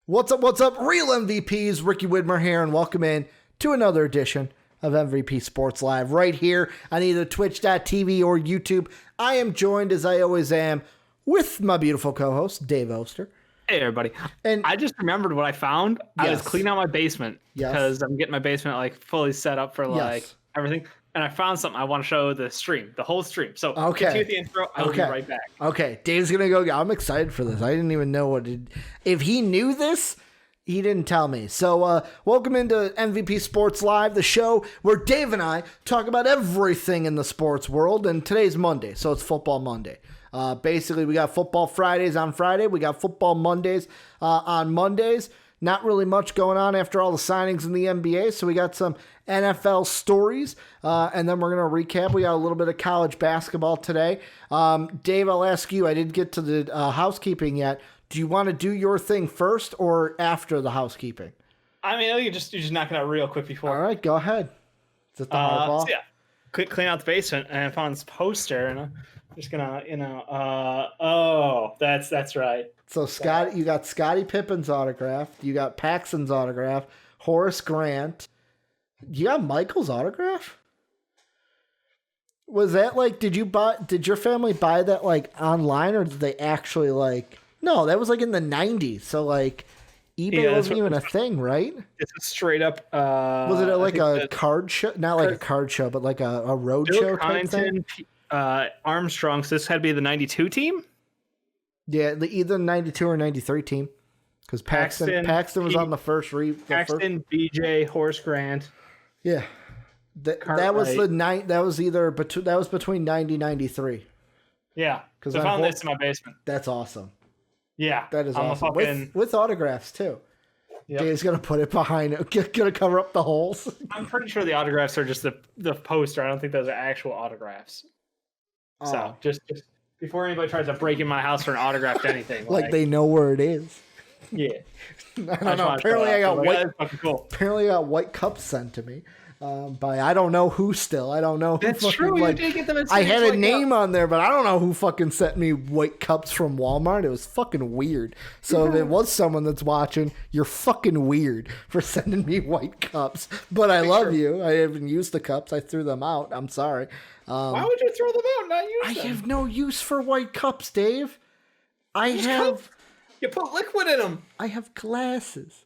What's up? What's up? Real MVPs, Ricky Widmer here, and welcome in to another edition of MVP Sports Live right here on either twitch.tv or YouTube. I am joined, as I always am, with my beautiful co-host, Dave Oster. Hey, everybody. And I just remembered what I found. Yes. I was cleaning out my basement because I'm getting my basement fully set up for everything. And I found something I want to show the stream, the whole stream. So continue the intro. I'll be right back. Okay. Dave's going to go. I'm excited for this. I didn't even know if he knew this, he didn't tell me. So welcome into MVP Sports Live, the show where Dave and I talk about everything in the sports world. And today's Monday, so it's Football Monday. Basically, we got Football Fridays on Friday. We got Football Mondays on Mondays. Not really much going on after all the signings in the NBA, so we got some NFL stories, and then we're going to recap. We got a little bit of college basketball today. Dave, I'll ask you, I didn't get to the housekeeping yet. Do you want to do your thing first or after the housekeeping? I mean, you just knock it out real quick before. All right, go ahead. Is it the hardball? So yeah, clean out the basement, and I found this poster, and I'm just going to, that's right. So Scott, you got Scottie Pippen's autograph. You got Paxton's autograph. Horace Grant. You got Michael's autograph? Was that did your family buy that online, or did they actually no, that was in the 90s. So eBay wasn't even a thing, right? It's a straight up was it a card show? Not a card show, but a road show type thing? Armstrong, so this had to be the 92 team? Yeah, either 92 or 93 team. Because Paxton was on the first Paxton, BJ, Horace Grant. Yeah. That was the night. That was between 90 and 93. Yeah. Because I found this in my basement. That's awesome. Yeah. That is awesome. With autographs too. Yep. Dave's going to put it behind it. Going to cover up the holes. I'm pretty sure the autographs are just the poster. I don't think those are actual autographs. Oh. So just before anybody tries to break in my house for an autographed anything. They know where it is. Yeah. I don't know. Apparently I got white cups sent to me. By I don't know who still. I don't know who. That's true. You did get them in I had a name on there, but I don't know who fucking sent me white cups from Walmart. It was fucking weird. So if it was someone that's watching, you're fucking weird for sending me white cups. But I love you. I haven't used the cups. I threw them out. I'm sorry. Why would you throw them out? Not use them? I have no use for white cups, Dave. You put liquid in them. I have glasses.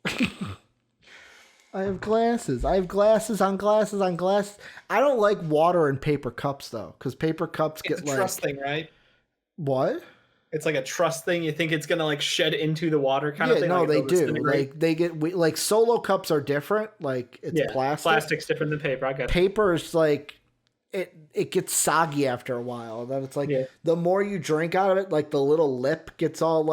I have glasses. I have glasses on glasses on glasses. I don't like water in paper cups, though, because paper cups it's a trust thing, right? What? It's like a trust thing. You think it's going to shed into the water kind of thing? No, they do. They get solo cups are different. It's plastic. Plastic's different than paper. I got paper is it gets soggy after a while. Then it's the more you drink out of it, the little lip gets all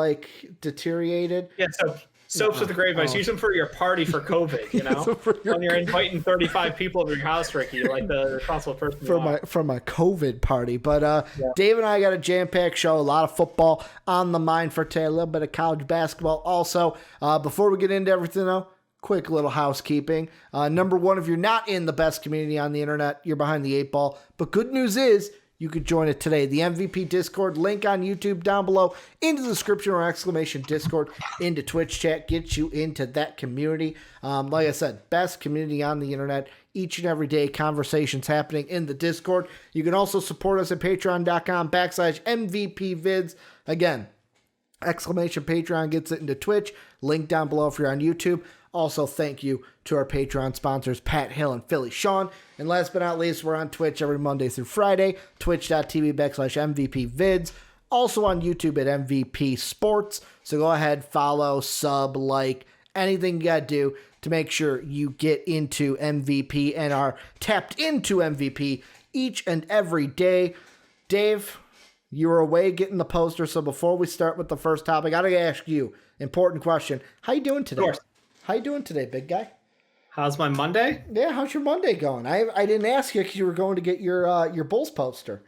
deteriorated. Yeah, so soaps with the great advice. Use them for your party for COVID, you know? When you're inviting 35 people to your house, Ricky, like the responsible person. For my COVID party. But Dave and I got a jam-packed show, a lot of football on the mind for today, a little bit of college basketball also. Before we get into everything though, quick little housekeeping. Number one, if you're not in the best community on the internet, you're behind the 8 ball. But good news is you could join it today. The MVP Discord link on YouTube down below in the description or exclamation Discord into Twitch chat gets you into that community. Like I said, best community on the internet. Each and every day, conversations happening in the Discord. You can also support us at patreon.com/MVPvids. Again, exclamation Patreon gets it into Twitch. Link down below if you're on YouTube. Also, thank you to our Patreon sponsors, Pat Hill and Philly Sean. And last but not least, we're on Twitch every Monday through Friday, twitch.tv/MVPvids. Also on YouTube at MVP Sports. So go ahead, follow, sub, anything you got to do to make sure you get into MVP and are tapped into MVP each and every day. Dave, you were away getting the poster. So before we start with the first topic, I got to ask you, important question. How you doing today? Of course. How you doing today, big guy? How's my Monday? Yeah, how's your Monday going? I didn't ask you because you were going to get your Bulls poster.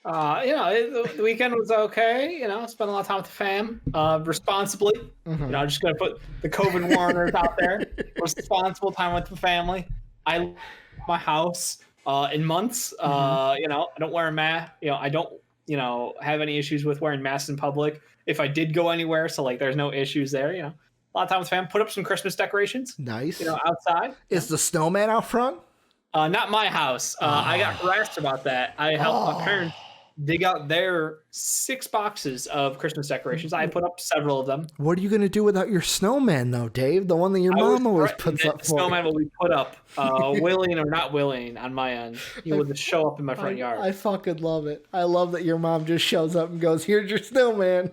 The weekend was okay. Spent a lot of time with the fam, responsibly. Mm-hmm. Just gonna put the COVID warners out there. Responsible time with the family. I left my house in months. Mm-hmm. I don't wear a mask. I don't have any issues with wearing masks in public. If I did go anywhere, so there's no issues there. A a lot of time with fam. Put up some Christmas decorations. Nice. Outside. Is the snowman out front? Not my house. I got harassed about that. I helped my parents dig out their 6 boxes of Christmas decorations. I put up several of them. What are you going to do without your snowman, though, Dave? The one that your mom always puts up for you. Snowman will be put up, willing or not willing, on my end. He will just show up in my front yard. I fucking love it. I love that your mom just shows up and goes, "Here's your snowman."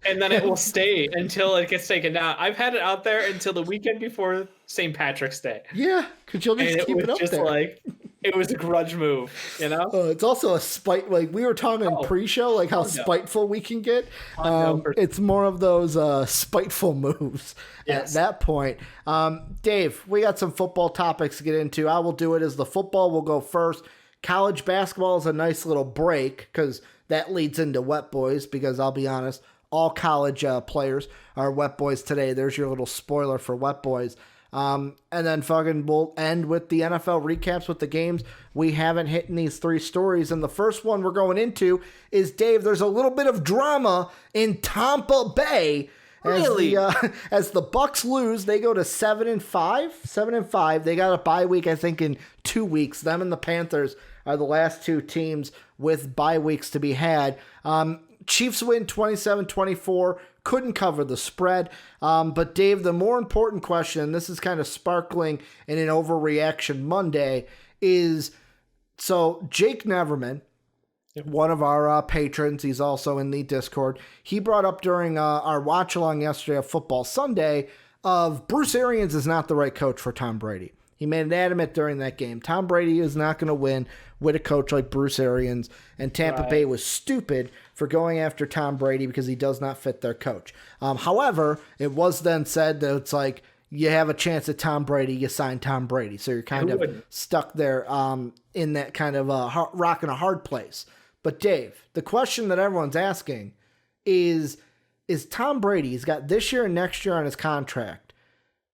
And then it will stay until it gets taken down. I've had it out there until the weekend before St. Patrick's Day. Yeah, because you'll just keep it up there. It was a grudge move, It's also a spite. Like we were talking in pre-show, like how spiteful we can get. It's more of those spiteful moves at that point. Dave, we got some football topics to get into. I will do it as the football will go first. College basketball is a nice little break because that leads into Wet Boys. Because I'll be honest, all college players are Wet Boys today. There's your little spoiler for Wet Boys. And then we'll end with the NFL recaps with the games we haven't hit in these 3 stories. And the first one we're going into is, Dave, there's a little bit of drama in Tampa Bay. Really? As the Bucs lose, they go to 7-5. 7-5. They got a bye week, I think, in 2 weeks. Them and the Panthers are the last 2 teams with bye weeks to be had. Chiefs win 27-24. Couldn't cover the spread. But Dave, the more important question, and this is kind of sparkling in an overreaction Monday, is so Jake Neverman, one of our patrons, he's also in the Discord, he brought up during our watch along yesterday of Football Sunday of Bruce Arians is not the right coach for Tom Brady. He made it adamant during that game. Tom Brady is not going to win with a coach like Bruce Arians, and Tampa Bay was stupid for going after Tom Brady because he does not fit their coach. However, it was then said that it's like you have a chance at Tom Brady, you sign Tom Brady. So you're kind of stuck there in that kind of rock and a hard place. But Dave, the question that everyone's asking is Tom Brady, he's got this year and next year on his contract.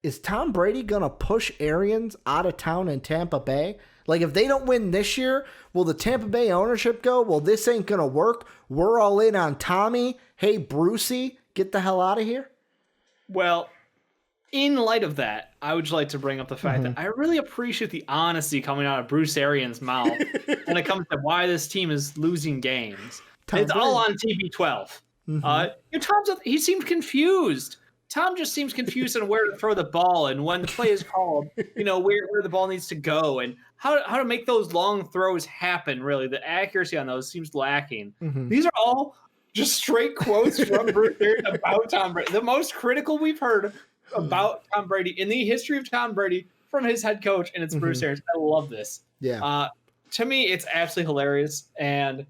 Is Tom Brady going to push Arians out of town in Tampa Bay? Like, if they don't win this year, will the Tampa Bay ownership go, well, this ain't going to work. We're all in on Tommy. Hey, Brucey, get the hell out of here? Well, in light of that, I would like to bring up the fact that I really appreciate the honesty coming out of Bruce Arians' mouth when it comes to why this team is losing games. It's all on TB12. He seemed confused. Tom just seems confused on where to throw the ball and when the play is called, where the ball needs to go and how to make those long throws happen, really. The accuracy on those seems lacking. These are all just straight quotes from Bruce Arians about Tom Brady. The most critical we've heard about Tom Brady in the history of Tom Brady from his head coach, and it's Bruce Arians. I love this. Yeah. To me, it's absolutely hilarious. And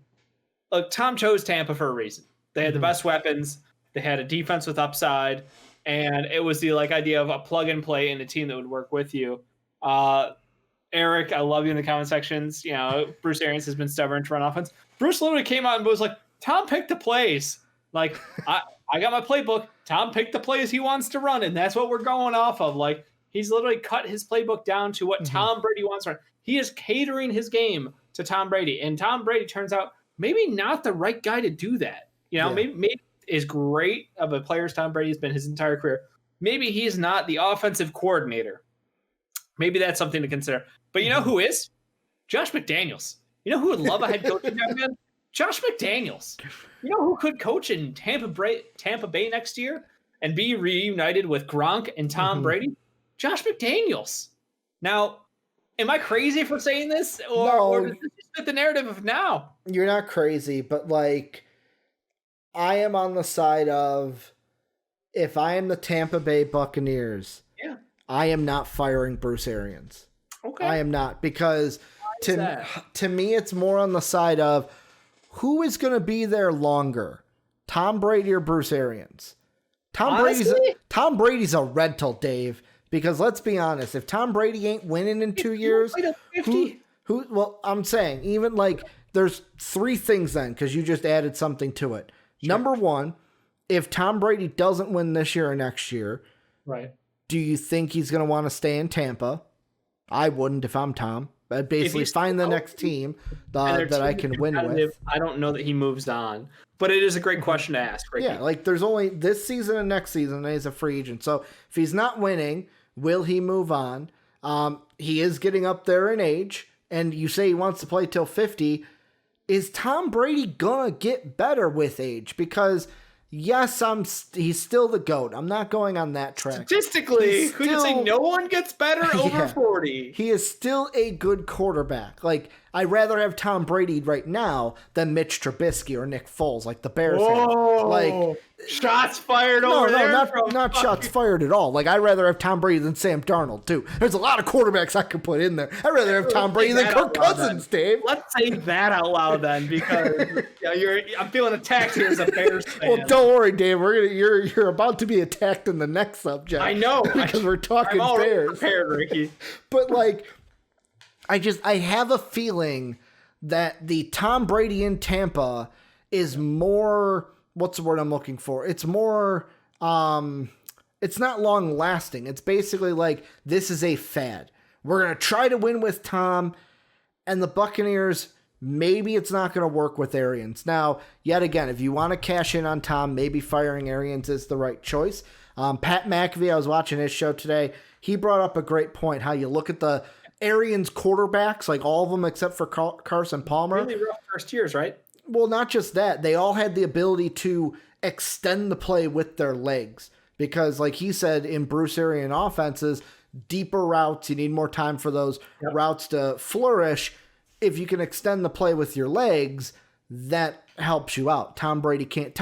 look, Tom chose Tampa for a reason. They had the best weapons. They had a defense with upside. And it was the idea of a plug and play in a team that would work with you. Eric, I love you in the comment sections. Bruce Arians has been stubborn to run offense. Bruce literally came out and was like, Tom picked the plays. Like, I got my playbook. Tom picked the plays he wants to run, and that's what we're going off of. Like, he's literally cut his playbook down to what Tom Brady wants to run. He is catering his game to Tom Brady. And Tom Brady turns out maybe not the right guy to do that. Maybe is great of a player as Tom Brady has been his entire career. Maybe he's not the offensive coordinator. Maybe that's something to consider. But you know who is? Josh McDaniels. You know who would love a head coaching job, man? Josh McDaniels. You know who could coach in Tampa Bay next year and be reunited with Gronk and Tom Brady? Josh McDaniels. Now, am I crazy for saying this? Or does this fit the narrative of now? You're not crazy, but I am on the side of, if I am the Tampa Bay Buccaneers, I am not firing Bruce Arians. Okay. I am not, because to me, it's more on the side of who is going to be there longer, Tom Brady or Bruce Arians? Tom Brady's a rental, Dave, because let's be honest, if Tom Brady ain't winning in 2 years, well, I'm saying, even there's 3 things then, because you just added something to it. Sure. Number 1, if Tom Brady doesn't win this year or next year, right? Do you think he's going to want to stay in Tampa? I wouldn't if I'm Tom. Basically, find the next team that I can win with. I don't know that he moves on, but it is a great question to ask. Ricky. Yeah, like there's only this season and next season, and he's a free agent. So if he's not winning, will he move on? He is getting up there in age, and you say he wants to play till 50. Is Tom Brady gonna get better with age? Because yes, he's still the GOAT. I'm not going on that track. Statistically, who can say no one gets better over 40? He is still a good quarterback. Like, I'd rather have Tom Brady right now than Mitch Trubisky or Nick Foles, like the Bears have. Like, shots fired over there. Not shots fired at all. Like, I'd rather have Tom Brady than Sam Darnold, too. There's a lot of quarterbacks I could put in there. I'd rather have Tom Brady than Kirk Cousins, Dave. Let's say that out loud then, because I'm feeling attacked here as a Bears fan. Well, don't worry, Dave. You're about to be attacked in the next subject. I know. Because we're talking I'm Bears. Prepared, Ricky. But, like, I have a feeling that the Tom Brady in Tampa is more, what's the word I'm looking for? It's more, it's not long lasting. It's basically like, this is a fad. We're going to try to win with Tom, and the Buccaneers, maybe it's not going to work with Arians. Now, yet again, if you want to cash in on Tom, maybe firing Arians is the right choice. Pat McAfee, I was watching his show today. He brought up a great point, how you look at the Arians quarterbacks, like all of them except for Carson Palmer. Really rough first years, right? Well, not just that. They all had the ability to extend the play with their legs. Because, like he said, in Bruce Arians offenses, deeper routes, you need more time for those routes to flourish. If you can extend the play with your legs, that helps you out. Tom Brady can't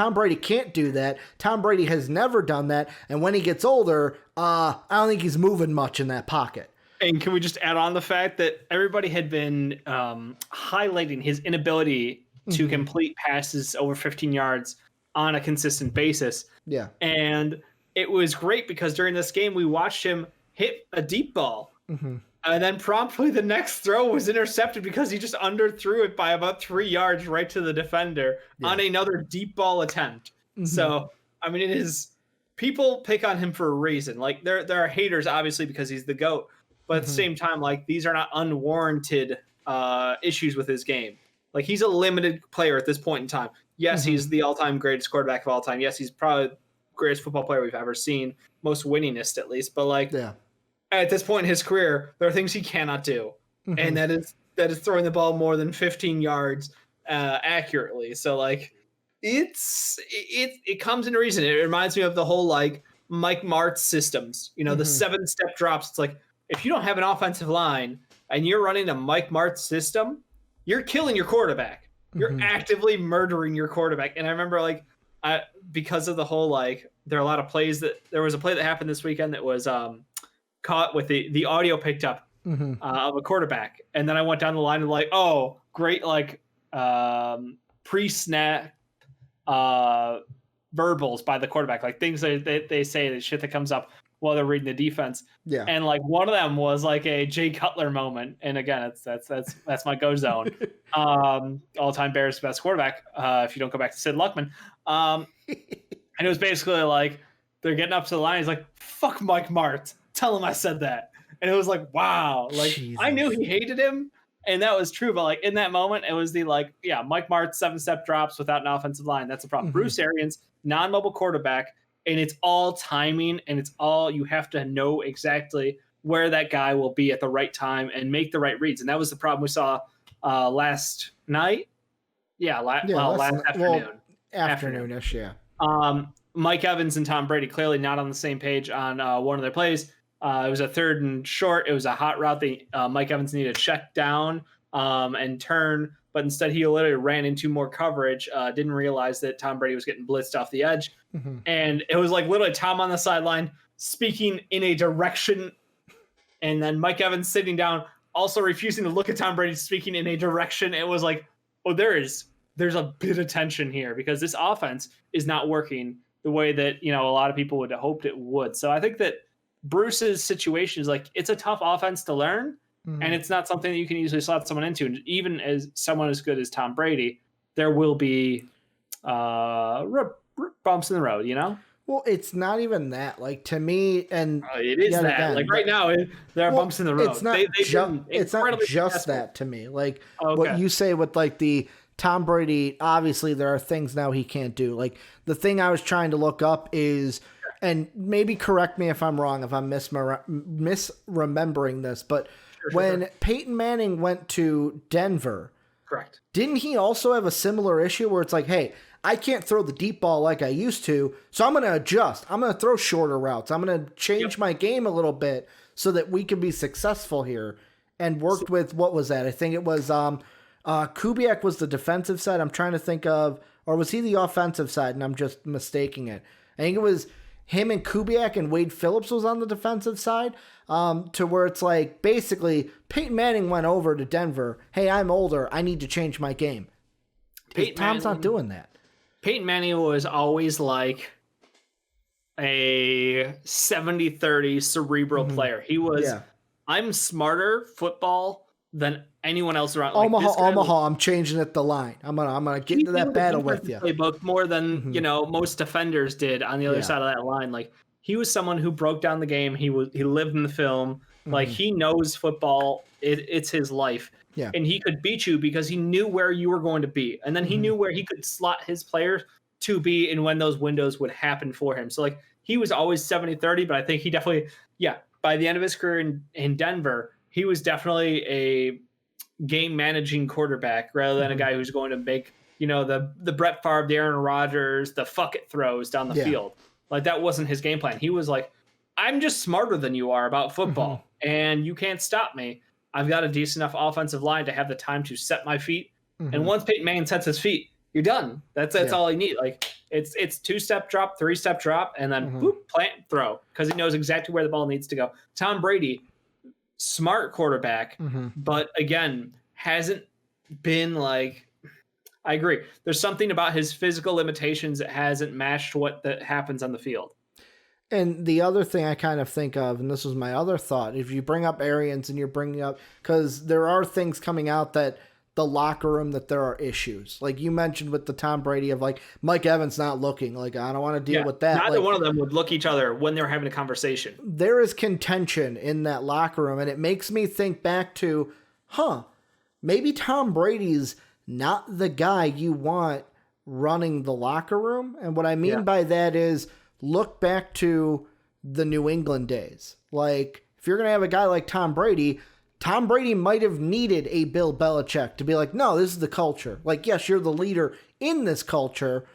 do that. Tom Brady has never done that. And when he gets older, I don't think he's moving much in that pocket. And can we just add on the fact that everybody had been highlighting his inability to complete passes over 15 yards on a consistent basis. Yeah. And it was great because during this game, we watched him hit a deep ball. And then promptly the next throw was intercepted because he just underthrew it by about 3 yards right to the defender on another deep ball attempt. So, I mean, it is, people pick on him for a reason. Like, there are haters, obviously, because he's the GOAT. But at the same time, like, these are not unwarranted issues with his game. Like, he's a limited player at this point in time. Yes, he's the all-time greatest quarterback of all time. Yes, he's probably the greatest football player we've ever seen, most winningest at least. But, like, at this point in his career, there are things he cannot do. And that is throwing the ball more than 15 yards accurately. So, like, it comes into reason. It reminds me of the whole, like, Mike Martz systems. You know, the 7-step drops. It's like, if you don't have an offensive line and you're running a Mike Martz system, you're killing your quarterback. You're actively murdering your quarterback. And I remember, like, because of the whole, like, there are a lot of plays there was a play that happened this weekend that was caught with the audio picked up of a quarterback. And then I went down the line and like, oh, great, like, pre-snap verbals by the quarterback, like things they say, the shit that comes up while they're reading the defense. Yeah. And like one of them was like a Jay Cutler moment. And again, that's my go zone. All-time Bears best quarterback. If you don't go back to Sid Luckman. And it was basically like, they're getting up to the line. He's like, fuck Mike Martz. Tell him I said that. And it was like, wow. Like, Jesus. I knew he hated him. And that was true. But like in that moment, it was the like, yeah, Mike Martz 7-step drops without an offensive line. That's a problem. Bruce Arians, non-mobile quarterback. And it's all timing, and it's all, you have to know exactly where that guy will be at the right time and make the right reads. And that was the problem we saw last night. Last afternoon. Afternoonish, yeah. Mike Evans and Tom Brady clearly not on the same page on one of their plays. It was a 3rd and short. It was a hot route that Mike Evans needed to check down and turn, but instead he literally ran into more coverage, didn't realize that Tom Brady was getting blitzed off the edge. And it was like literally Tom on the sideline speaking in a direction, and then Mike Evans sitting down, also refusing to look at Tom Brady speaking in a direction. It was like, oh, there's a bit of tension here because this offense is not working the way that, you know, a lot of people would have hoped it would. So I think that Bruce's situation is like, it's a tough offense to learn, and it's not something that you can easily slot someone into. And even as someone as good as Tom Brady, there will be bumps in the road, you know? Well, it's not even that. Like to me, and It is that. again, Like right now, there are bumps in the road. It's not it's not just that to me. Like what you say with like the Tom Brady. Obviously, there are things now he can't do. Like the thing I was trying to look up is, and maybe correct me if I'm wrong, if I'm misremembering this, but when Peyton Manning went to Denver, correct, didn't he also have a similar issue where it's like, hey, I can't throw the deep ball like I used to, so I'm going to adjust. I'm going to throw shorter routes. I'm going to change my game a little bit so that we can be successful here. And worked with, what was that? I think it was Kubiak was the defensive side. I'm trying to think of, or was he the offensive side? And I'm just mistaking it. I think it was him and Kubiak, and Wade Phillips was on the defensive side, to where it's like basically Peyton Manning went over to Denver. Hey, I'm older. I need to change my game. Tom's not doing that. Peyton Manning was always like a 70-30 cerebral player. He was, I'm smarter football than anyone else around. Omaha, I'm changing it the line. I'm gonna get into that battle with you. Playbook more than most defenders did on the other side of that line. Like he was someone who broke down the game. He lived in the film. Like he knows football. It's his life. Yeah. And he could beat you because he knew where you were going to be. And then he knew where he could slot his players to be and when those windows would happen for him. So like he was always 70-30, but I think he definitely, by the end of his career in Denver, he was definitely a game managing quarterback rather than a guy who's going to make, the Brett Favre, the Aaron Rodgers, the fuck it throws down the field. Like that wasn't his game plan. He was like, I'm just smarter than you are about football and you can't stop me. I've got a decent enough offensive line to have the time to set my feet. And once Peyton Manning sets his feet, you're done. That's all he needs. Like it's 2-step drop, 3-step drop, and then boop, plant, throw, because he knows exactly where the ball needs to go. Tom Brady, smart quarterback, but again, hasn't been like, I agree. There's something about his physical limitations that hasn't matched what that happens on the field. And the other thing I kind of think of, and this was my other thought, if you bring up Arians and you're bringing up, because there are things coming out that the locker room, that there are issues. Like you mentioned with the Tom Brady of like Mike Evans not looking, like I don't want to deal with that. Neither like, one of them would look each other when they're having a conversation. There is contention in that locker room, and it makes me think back to, maybe Tom Brady's not the guy you want running the locker room. And what I mean by that is, look back to the New England days. Like, if you're going to have a guy like Tom Brady might have needed a Bill Belichick to be like, no, this is the culture. Like, yes, you're the leader in this culture,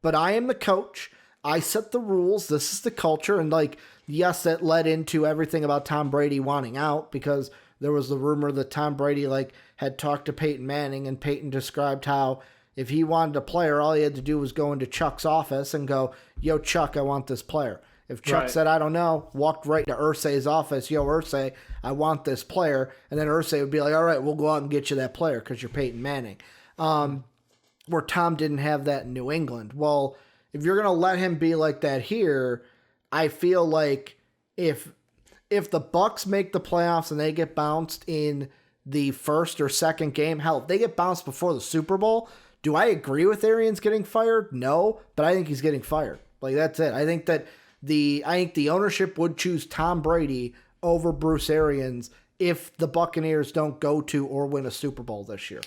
but I am the coach. I set the rules. This is the culture. And like, yes, that led into everything about Tom Brady wanting out, because there was the rumor that Tom Brady like had talked to Peyton Manning, and Peyton described how if he wanted a player, all he had to do was go into Chuck's office and go, yo, Chuck, I want this player. If Chuck said, I don't know, walked right to Irsay's office, yo, Irsay, I want this player. And then Irsay would be like, all right, we'll go out and get you that player because you're Peyton Manning. Where Tom didn't have that in New England. Well, if you're going to let him be like that here, I feel like if the Bucs make the playoffs and they get bounced in the first or second game, hell, if they get bounced before the Super Bowl, do I agree with Arians getting fired? No, but I think he's getting fired. Like, that's it. I think that the ownership would choose Tom Brady over Bruce Arians if the Buccaneers don't go to or win a Super Bowl this year.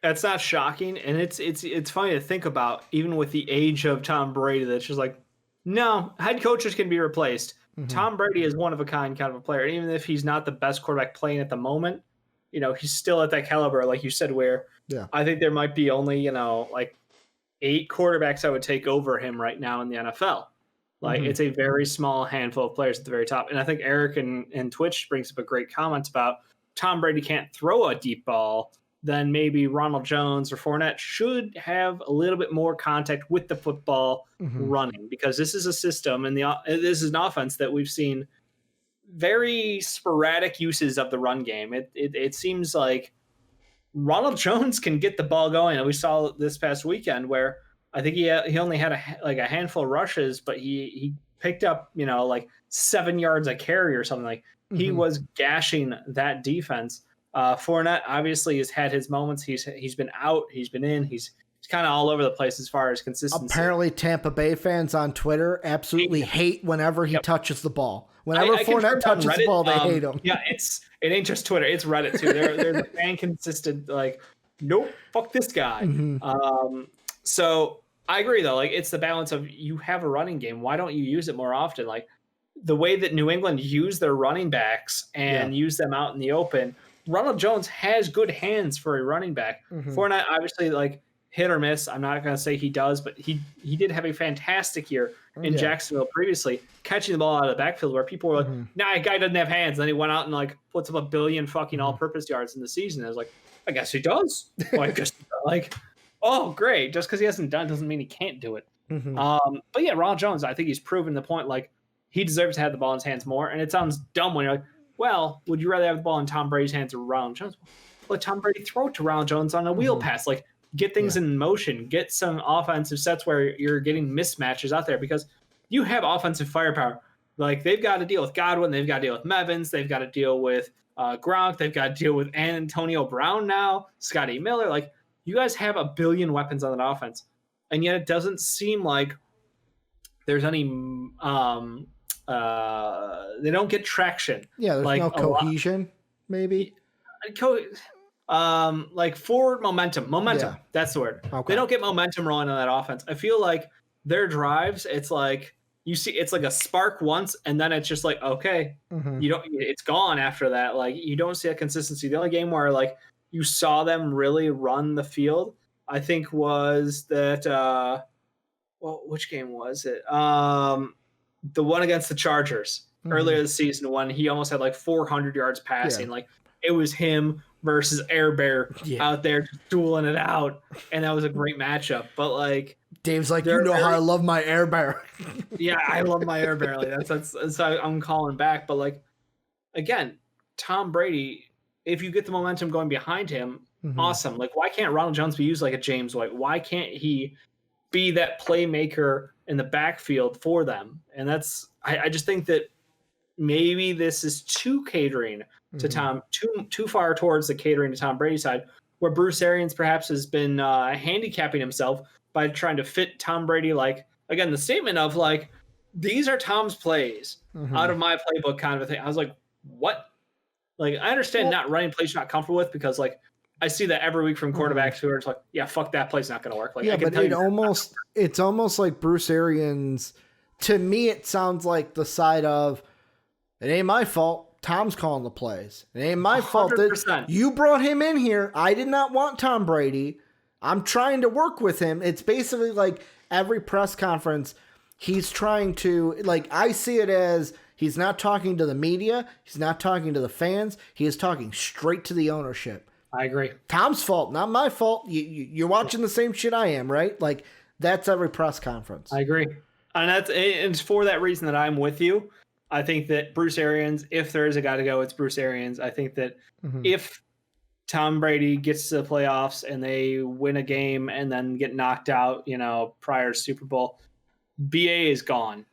That's not shocking, and it's funny to think about, even with the age of Tom Brady, that's just like, no, head coaches can be replaced. Tom Brady is one of a kind of a player. And even if he's not the best quarterback playing at the moment, he's still at that caliber, like you said, where I think there might be only, like 8 quarterbacks I would take over him right now in the NFL. Like, it's a very small handful of players at the very top. And I think Eric and Twitch brings up a great comment about Tom Brady can't throw a deep ball, then maybe Ronald Jones or Fournette should have a little bit more contact with the football running, because this is a system and this is an offense that we've seen very sporadic uses of the run game. It seems like Ronald Jones can get the ball going. And we saw this past weekend where I think he only had a handful of rushes, but he picked up, like 7 yards a carry or something. Like, he was gashing that defense. Fournette obviously has had his moments. He's been out, he's been in, he's kind of all over the place as far as consistency. Apparently, Tampa Bay fans on Twitter absolutely hate whenever he touches the ball. Whenever Fournette touches the ball, they hate him. Yeah, it ain't just Twitter; it's Reddit too. There's a fan consistent like, nope, fuck this guy. So I agree though. Like it's the balance of you have a running game. Why don't you use it more often? Like the way that New England used their running backs and use them out in the open. Ronald Jones has good hands for a running back. Fournette obviously like hit or miss. I'm not going to say he does, but he did have a fantastic year in Jacksonville previously, catching the ball out of the backfield where people were like, nah, guy doesn't have hands. And then he went out and like puts up 1 billion fucking all-purpose yards in the season. And I was like, I guess he does. Well, I guess like, oh, great. Just because he hasn't done doesn't mean he can't do it. But yeah, Ronald Jones, I think he's proven the point. Like he deserves to have the ball in his hands more. And it sounds dumb when you're like, well, would you rather have the ball in Tom Brady's hands or Ronald Jones? Let Tom Brady throw it to Ronald Jones on a wheel pass. Like get things in motion, get some offensive sets where you're getting mismatches out there because you have offensive firepower. Like they've got to deal with Godwin, they've got to deal with Mevins, they've got to deal with Gronk, they've got to deal with Antonio Brown now, Scotty Miller. Like you guys have 1 billion weapons on that offense, and yet it doesn't seem like there's any. They don't get traction. Yeah, there's like no cohesion, maybe. Like forward momentum. Yeah. That's the word. Okay. They don't get momentum rolling on that offense. I feel like their drives, it's like you see, it's like a spark once, and then it's just like okay, you don't. It's gone after that. Like you don't see a consistency. The only game where like you saw them really run the field, I think, was that. Well, which game was it? The one against the Chargers earlier this season when he almost had like 400 yards passing. Like it was him versus Air Bear out there just dueling it out. And that was a great matchup. But like Dave's like, you know how I love my Air Bear. Yeah, I love my Air Bear. Like that's how I'm calling back. But like again, Tom Brady, if you get the momentum going behind him, awesome. Like why can't Ronald Jones be used like a James White? Why can't he be that playmaker in the backfield for them? And that's I just think that maybe this is too catering to Tom, too far towards the catering to Tom Brady's side, where Bruce Arians perhaps has been handicapping himself by trying to fit Tom Brady. Like again, the statement of like these are Tom's plays out of my playbook kind of a thing. I was like, what? Like I understand not running plays you're not comfortable with because like I see that every week from quarterbacks who are just like, yeah, fuck that play's not going to work. Like, yeah, but it's almost like Bruce Arians. To me, it sounds like the side of it ain't my fault. Tom's calling the plays. It ain't my 100%. Fault that you brought him in here. I did not want Tom Brady. I'm trying to work with him. It's basically like every press conference, he's trying to like. I see it as he's not talking to the media. He's not talking to the fans. He is talking straight to the ownership. I agree. Tom's fault, not my fault. You're watching the same shit I am, right? Like, that's every press conference. I agree. And it's for that reason that I'm with you. I think that Bruce Arians, if there is a guy to go, it's Bruce Arians. I think that if Tom Brady gets to the playoffs and they win a game and then get knocked out, prior to Super Bowl, BA is gone.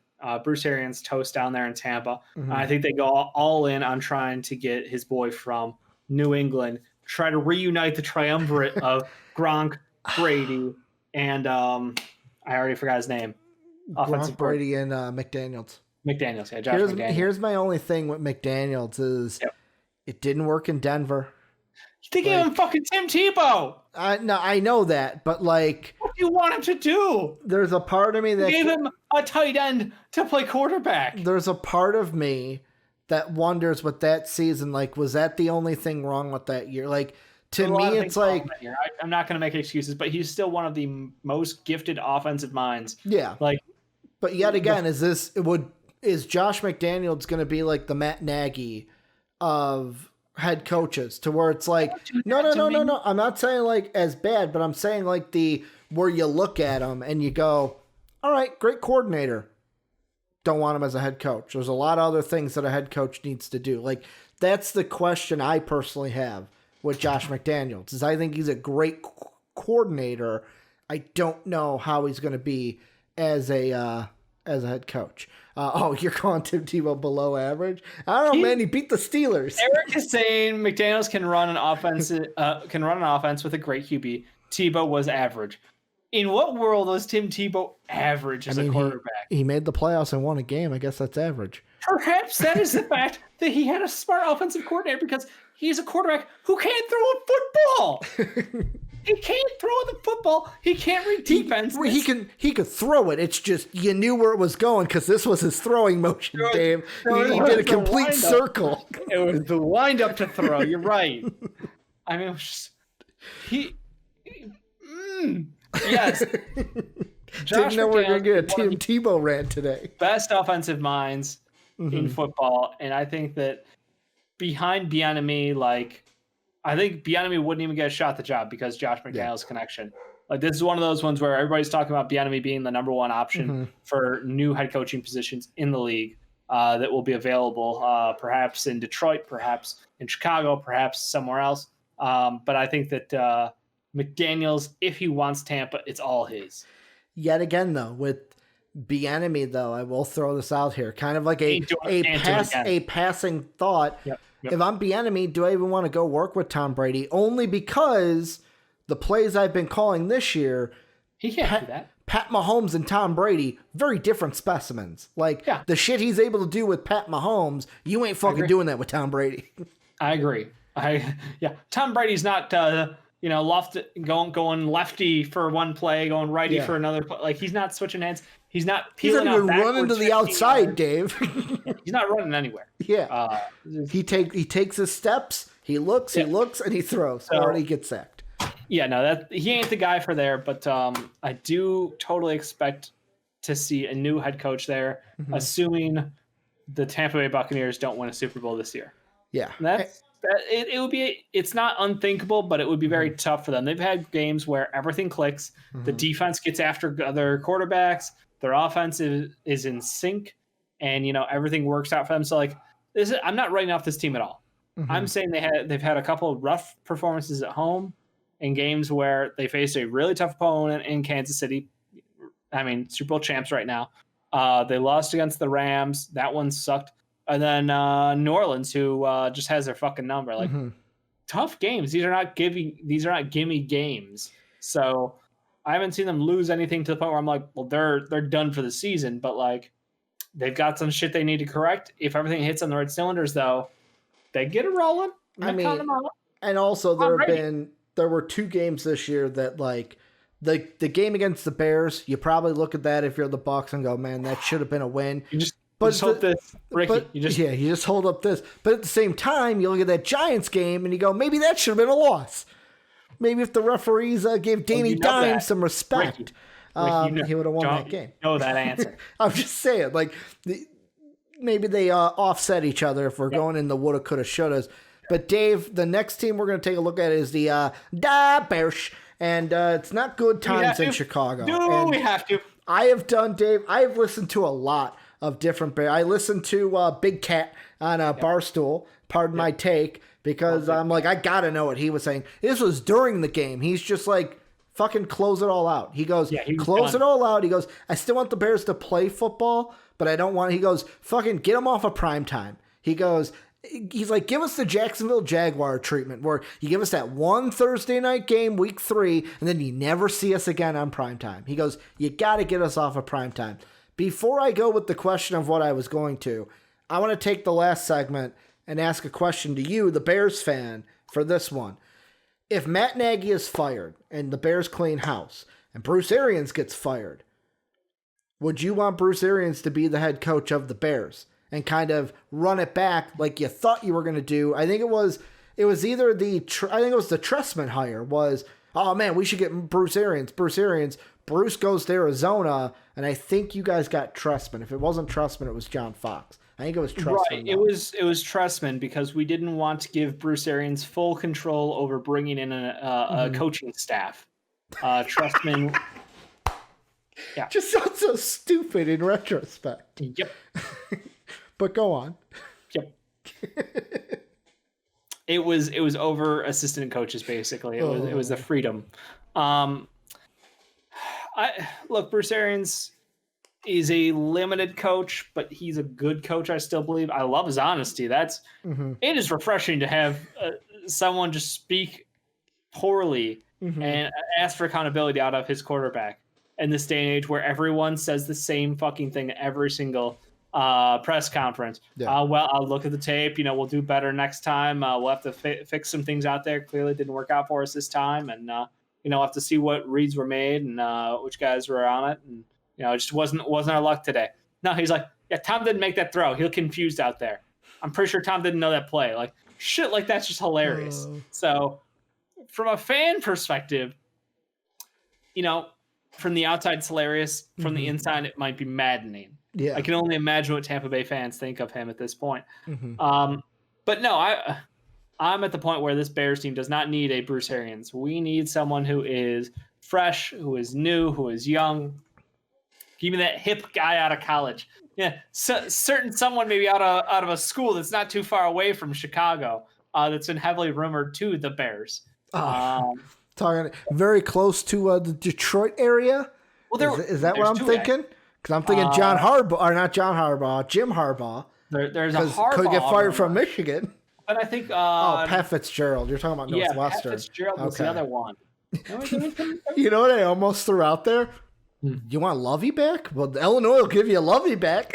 Bruce Arians toast down there in Tampa. I think they go all in on trying to get his boy from New England, try to reunite the triumvirate of Gronk, Brady, and I already forgot his name. Gronk, Brady, and McDaniels. McDaniels, yeah, Josh McDaniels. Here's my only thing with McDaniels is it didn't work in Denver. They gave him fucking Tim Tebow. I know that, but like, what do you want him to do? There's a part of me that gave him a tight end to play quarterback. There's a part of me that wonders what that season, like, was that the only thing wrong with that year? Like, to me, it's like, I'm not going to make excuses, but he's still one of the most gifted offensive minds. Yeah. Like, but yet again, is Josh McDaniels going to be like the Matt Nagy of head coaches, to where it's like, no. I'm not saying like as bad, but I'm saying like where you look at him and you go, all right, great coordinator. Don't want him as a head coach. There's a lot of other things that a head coach needs to do. Like, that's the question I personally have with Josh McDaniels, is I think he's a great coordinator. I don't know how he's going to be as a head coach. You're calling Tim Tebow below average? I don't know, man. He beat the Steelers. Eric is saying McDaniels can run an offense with a great QB. Tebow was average. In what world was Tim Tebow average as a quarterback? He made the playoffs and won a game. I guess that's average. Perhaps that is the fact that he had a smart offensive coordinator because he's a quarterback who can't throw a football. He can't throw the football. He can't read defense. He could throw it. It's just you knew where it was going because this was his throwing motion, Dave. He did a complete circle. It was the wind up to throw. You're right. I mean, it was just, yes. Didn't know we were going to get a Tim Tebow rant today. Best offensive minds in football, and I think that behind Bieniemy, I think Bieniemy wouldn't even get a shot at the job because Josh McDaniels' connection. Like, this is one of those ones where everybody's talking about Bieniemy being the number one option for new head coaching positions in the league that will be available, perhaps in Detroit, perhaps in Chicago, perhaps somewhere else. But I think that McDaniels, if he wants Tampa, it's all his. Yet again, though, with Bieniemy, though, I will throw this out here, kind of like a passing thought. Yep. If I'm Bieniemy, do I even want to go work with Tom Brady? Only because the plays I've been calling this year, he can't do that. Pat Mahomes and Tom Brady, very different specimens. The shit he's able to do with Pat Mahomes, you ain't fucking doing that with Tom Brady. I agree. Tom Brady's not going lefty for one play, going righty for another play. Like, he's not switching hands. He's not peeling out backwards. He's not even running to the outside, Dave. He's not running anywhere. Yeah. He takes his steps, he looks, and he throws. Or he gets sacked. Yeah, no, he ain't the guy for there, but I do totally expect to see a new head coach there, assuming the Tampa Bay Buccaneers don't win a Super Bowl this year. Yeah. It would be, it's not unthinkable, but it would be very tough for them. They've had games where everything clicks. The defense gets after other quarterbacks. Their offense is in sync, and everything works out for them. So I'm not writing off this team at all. I'm saying they've had a couple of rough performances at home in games where they faced a really tough opponent in Kansas City. I mean, Super Bowl champs right now. They lost against the Rams. That one sucked. And then New Orleans, who just has their fucking number. Tough games. These are not gimme games. So I haven't seen them lose anything to the point where I'm like, well, they're done for the season. But they've got some shit they need to correct. If everything hits on the right cylinders, though, they get it rolling. And also there were two games this year that the game against the Bears. You probably look at that if you're the Bucs and go, man, that should have been a win. You just hold this, Ricky. You just hold up this. But at the same time, you look at that Giants game and you go, maybe that should have been a loss. Maybe if the referees gave Danny Dimes some respect, Ricky, he would have won that game. Know that answer. I'm just saying, maybe they offset each other if we're going in the woulda, coulda, shouldas. But Dave, the next team we're going to take a look at is the Bears, and it's not good times in Chicago. We have to. I have listened to a lot of different Bears. I listened to Big Cat on Barstool, pardon my take, because I'm like, I got to know what he was saying. This was during the game. He's just fucking close it all out. He goes, close it all out. He goes, I still want the Bears to play football, but I don't want, he goes, fucking get them off of primetime. He's like, give us the Jacksonville Jaguar treatment where you give us that one Thursday night game, week 3, and then you never see us again on primetime. He goes, you got to get us off of primetime. Before I go with the question of what I was going to, I want to take the last segment and ask a question to you, the Bears fan, for this one. If Matt Nagy is fired and the Bears clean house and Bruce Arians gets fired, would you want Bruce Arians to be the head coach of the Bears and kind of run it back like you thought you were going to do? I think it was either the Trestman hire was, oh man, we should get Bruce Arians. Bruce goes to Arizona, and I think you guys got Trestman. If it wasn't Trestman, it was John Fox. I think it was Trestman. Right, it was Trestman because we didn't want to give Bruce Arians full control over bringing in a coaching staff. Trestman, just sounds so stupid in retrospect. Yep. But go on. Yep. It was over assistant coaches basically. It was the freedom. Bruce Arians is a limited coach, but he's a good coach. I still believe. I love his honesty. It is refreshing to have someone just speak poorly and ask for accountability out of his quarterback in this day and age where everyone says the same fucking thing at every single press conference. Yeah. Well, I'll look at the tape. We'll do better next time. We'll have to fix some things out there. Clearly didn't work out for us this time. And, we'll have to see what reads were made and which guys were on it. And, it just wasn't our luck today. No, he's like, yeah, Tom didn't make that throw. He looked confused out there. I'm pretty sure Tom didn't know that play. Like, shit like that's just hilarious. So from a fan perspective, from the outside it's hilarious. From the inside, it might be maddening. Yeah. I can only imagine what Tampa Bay fans think of him at this point. But no, I'm at the point where this Bears team does not need a Bruce Arians. We need someone who is fresh, who is new, who is young. Give me that hip guy out of college. Yeah, someone maybe out of a school that's not too far away from Chicago. That's been heavily rumored to the Bears. Talking very close to the Detroit area. Well, is that what I'm thinking? Because I'm thinking Jim Harbaugh. There's a Harbaugh. Could get fired from Michigan. But I think Pat Fitzgerald. You're talking about Northwestern. Pat Fitzgerald was the other one. You know what I almost threw out there? You want Lovey back? Well, Illinois will give you Lovey back.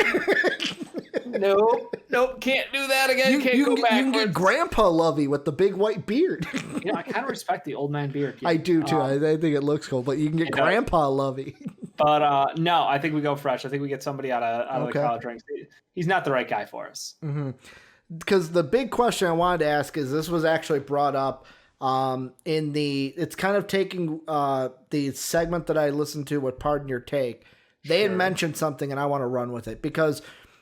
Nope, can't do that again. You can get Grandpa Lovey with the big white beard. I kind of respect the old man beard. I do too. I think it looks cool, but you can get Grandpa Lovey. But no, I think we go fresh. I think we get somebody out of the college ranks. He's not the right guy for us. Because the big question I wanted to ask is, this was actually brought up it's kind of taking the segment that I listened to with Pardon Your Take. They had mentioned something, and I want to run with it because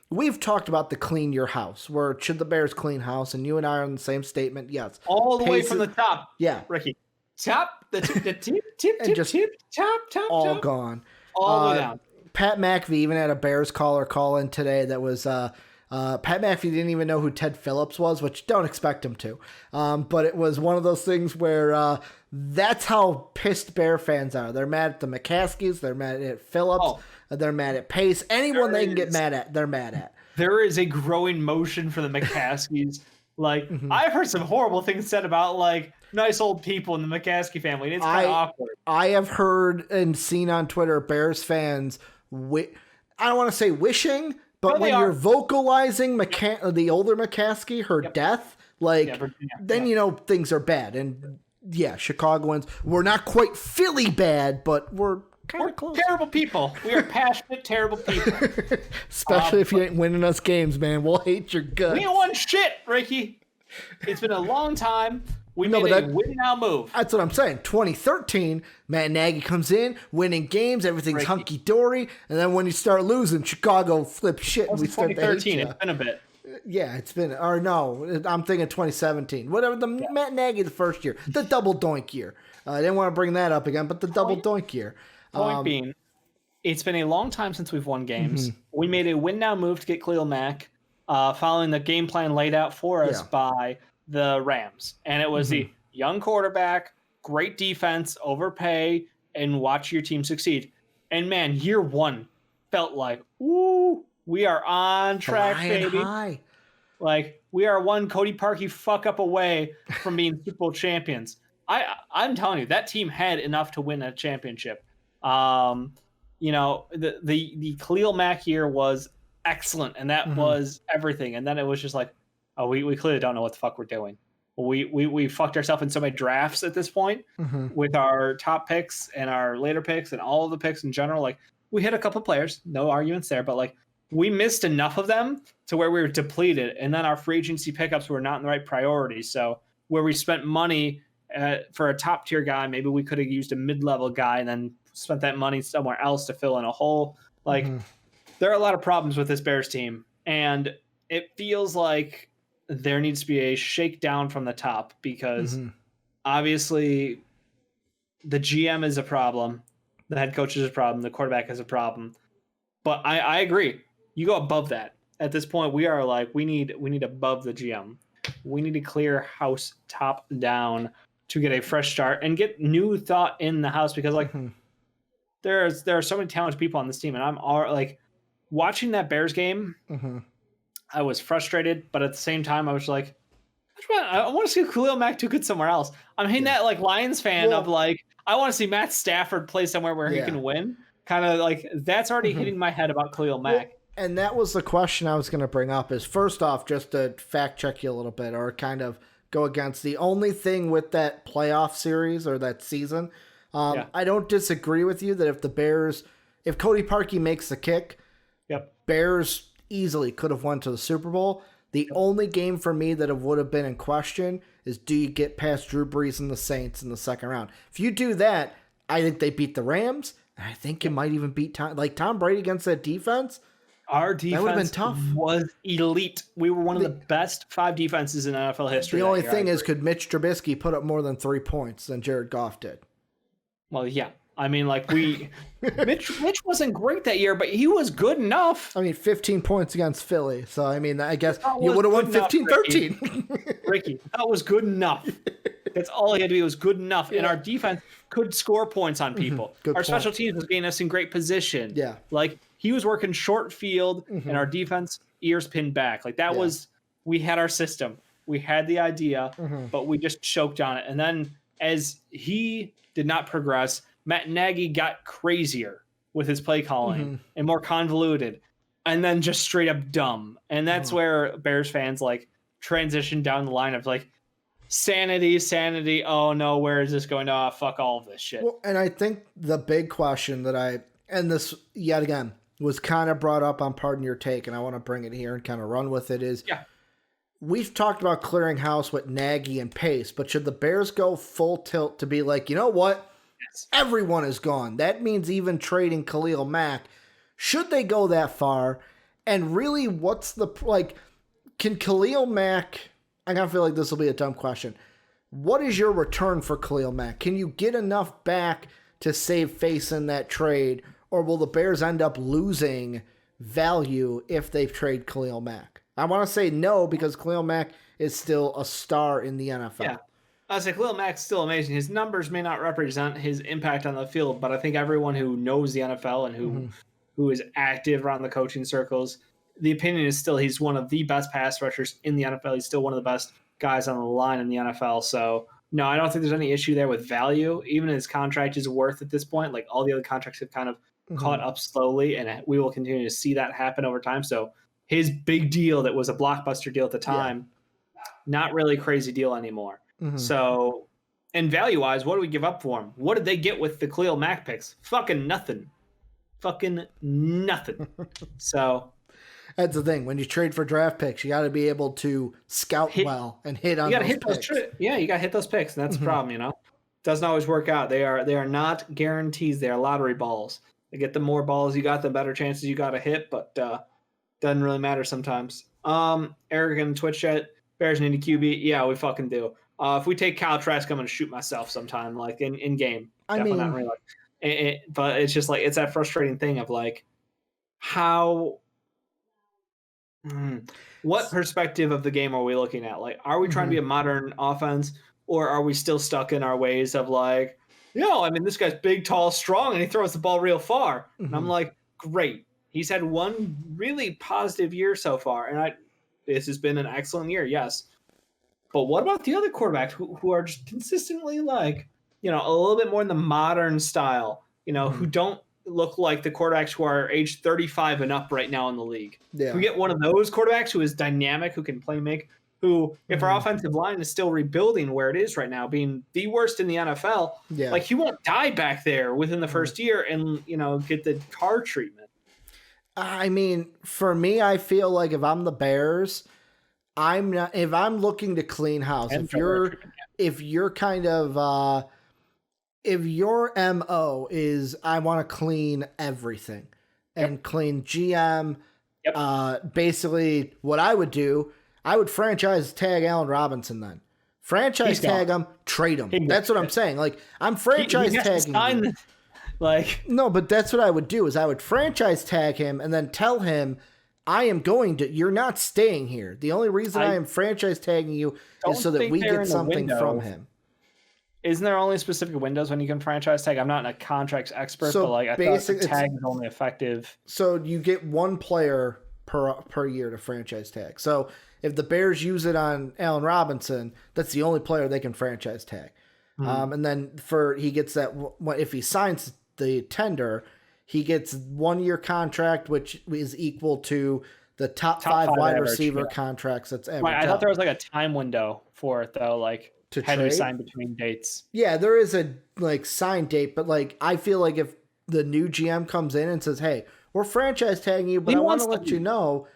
we've talked about the clean your house, where should the Bears clean house, and you and I are on the same statement. Yes, all the way from the top. Yeah, Ricky, top the tip, top, all gone, all the way down. Pat McAfee even had a Bears caller call in today that was Pat McAfee didn't even know who Ted Phillips was, which don't expect him to. But it was one of those things where that's how pissed Bear fans are. They're mad at the McCaskies. They're mad at Phillips. They're mad at Pace. Anyone they can get mad at, they're mad at. There is a growing motion for the McCaskies. Like, I've heard some horrible things said about, like, nice old people in the McCaskey family. And it's kind of awkward. I have heard and seen on Twitter Bears fans, I don't want to say wishing, but when you're vocalizing the older McCaskey, her death, then things are bad. And yeah, Chicagoans, we're not quite Philly bad, but we're kind of close. Terrible people. We are passionate, terrible people. Especially if you ain't winning us games, man. We'll hate your guts. We ain't won shit, Ricky. It's been a long time. We made a win now move. That's what I'm saying. 2013, Matt Nagy comes in, winning games, everything's hunky dory, and then when you start losing, Chicago flips shit, and we start 2013. It's been a bit. Yeah, it's been. Or no, I'm thinking 2017. Whatever. Matt Nagy the first year, the double doink year. I didn't want to bring that up again, but the double doink year. Point being, it's been a long time since we've won games. We made a win now move to get Khalil Mack, following the game plan laid out for us by the Rams. And it was the young quarterback, great defense, overpay, and watch your team succeed. And man, year one felt like, ooh, we are on track, baby. High. Like, we are one Cody Parkey fuck up away from being Super Bowl champions. I'm telling you, that team had enough to win a championship. The Khalil Mack year was excellent, and that was everything. And then it was just like, oh, we clearly don't know what the fuck we're doing. We fucked ourselves in so many drafts at this point with our top picks and our later picks and all of the picks in general. Like, we hit a couple players, no arguments there, but like, we missed enough of them to where we were depleted. And then our free agency pickups were not in the right priority. So where we spent money for a top tier guy, maybe we could have used a mid-level guy and then spent that money somewhere else to fill in a hole. Like, there are a lot of problems with this Bears team, and it feels like there needs to be a shakedown from the top, because obviously the GM is a problem, the head coach is a problem, the quarterback is a problem. But I agree. You go above that. At this point, we are like, we need above the GM. We need to clear house top down to get a fresh start and get new thought in the house, because like there are so many talented people on this team, and I'm all like, watching that Bears game, I was frustrated, but at the same time I was like, I want to see Khalil Mack do good somewhere else. I'm hitting that like Lions fan of like, I want to see Matt Stafford play somewhere where he can win. Kind of like that's already hitting my head about Khalil Mack. Well, and that was the question I was going to bring up is first off, just to fact check you a little bit or kind of go against the only thing with that playoff series or that season. I don't disagree with you that if Cody Parkey makes the kick, Bears easily could have won to the Super Bowl. The only game for me that it would have been in question is do you get past Drew Brees and the Saints in the second round? If you do that, I think they beat the Rams. And I think you might even beat Tom Brady against that defense. Our defense that would have been tough. Was elite. We were one of the best 5 defenses in NFL history. The only thing is, could Mitch Trubisky put up more than 3 points than Jared Goff did? Well, yeah. I mean, like Mitch wasn't great that year, but he was good enough. I mean, 15 points against Philly. So, I mean, I guess you would have won 15-13. Ricky, that was good enough. That's all he had to do was good enough. Yeah. And our defense could score points on people. Our special teams was getting us in great position. Yeah. Like, he was working short field, and our defense, ears pinned back. Like, that was, we had our system. We had the idea, but we just choked on it. And then as he did not progress, Matt Nagy got crazier with his play calling and more convoluted and then just straight up dumb. And that's where Bears fans like transition down the line of like sanity. Oh no, where is this going? Oh, fuck all of this shit. Well, and I think the big question that this yet again was kind of brought up on Pardon Your Take, and I want to bring it here and kind of run with it is we've talked about clearing house with Nagy and Pace, but should the Bears go full tilt to be like, you know what? Everyone is gone. That means even trading Khalil Mack. Should they go that far? And really, what's the can Khalil Mack? I kind of feel like this will be a dumb question. What is your return for Khalil Mack? Can you get enough back to save face in that trade, or will the Bears end up losing value if they trade Khalil Mack? I want to say no because Khalil Mack is still a star in the NFL. Yeah. I was like, Khalil Mack's still amazing. His numbers may not represent his impact on the field, but I think everyone who knows the NFL and who is active around the coaching circles, the opinion is still he's one of the best pass rushers in the NFL. He's still one of the best guys on the line in the NFL. So, no, I don't think there's any issue there with value. Even his contract is worth at this point. Like all the other contracts have kind of caught up slowly, and we will continue to see that happen over time. So his big deal that was a blockbuster deal at the time, not really a crazy deal anymore. So, and value-wise, what do we give up for him? What did they get with the Khalil Mack picks? Fucking nothing. So that's the thing. When you trade for draft picks, you got to be able to scout well and hit on those picks. You got to hit those picks, and that's the problem, you know? Doesn't always work out. They are not guarantees. They are lottery balls. They get the more balls you got, the better chances you got to hit, but doesn't really matter sometimes. Eric in Twitch chat, Bears need a QB. Yeah, we fucking do. If we take Kyle Trask, I'm going to shoot myself sometime, like in game. Definitely not really. But it's just like, it's that frustrating thing of like, how, what perspective of the game are we looking at? Like, are we trying to be a modern offense, or are we still stuck in our ways of like, I mean, this guy's big, tall, strong, and he throws the ball real far. And I'm like, great. He's had one really positive year so far, and this has been an excellent year, yes. But what about the other quarterbacks who are just consistently like, a little bit more in the modern style, who don't look like the quarterbacks who are age 35 and up right now in the league? Yeah. We get one of those quarterbacks who is dynamic, who can play make, who, if our offensive line is still rebuilding where it is right now, being the worst in the NFL, like he won't die back there within the first year and, get the car treatment. I mean, if I'm the Bears, if I'm looking to clean house, if you're kind of, if your MO is, I want to clean everything and clean GM, basically what I would do, I would franchise tag Allen Robinson then. Franchise tag him, trade him. That's what I'm saying. Like, I'm franchise tagging him. No, but that's what I would do is I would franchise tag him and then tell him, you're not staying here. The only reason I am franchise tagging you is so that we get something from him. Isn't there only specific windows when you can franchise tag? I'm not a contracts expert, but I thought the tag is only effective. So you get one player per year to franchise tag. So if the Bears use it on Allen Robinson, that's the only player they can franchise tag. And then he gets that, if he signs the tender, he gets 1 year contract, which is equal to the top five wide average, receiver contracts that's ever I thought there was like a time window for it though, like to had trade? to sign between dates. Yeah, there is a like sign date, but like I feel like if the new GM comes in and says, "Hey, we're franchise tagging you, but I want to let you know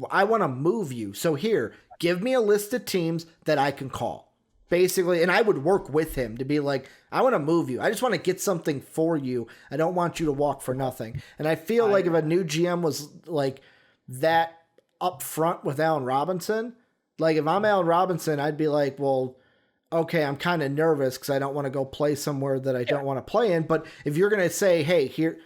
I want to move you. So here, give me a list of teams that I can call." Basically, and I would work with him to be like, I want to move you. I just want to get something for you. I don't want you to walk for nothing. And I feel like if a new GM was like that up front with Allen Robinson, like if I'm Allen Robinson, I'd be like, well, okay, I'm kind of nervous because I don't want to go play somewhere that I don't want to play in. But if you're going to say, hey, here,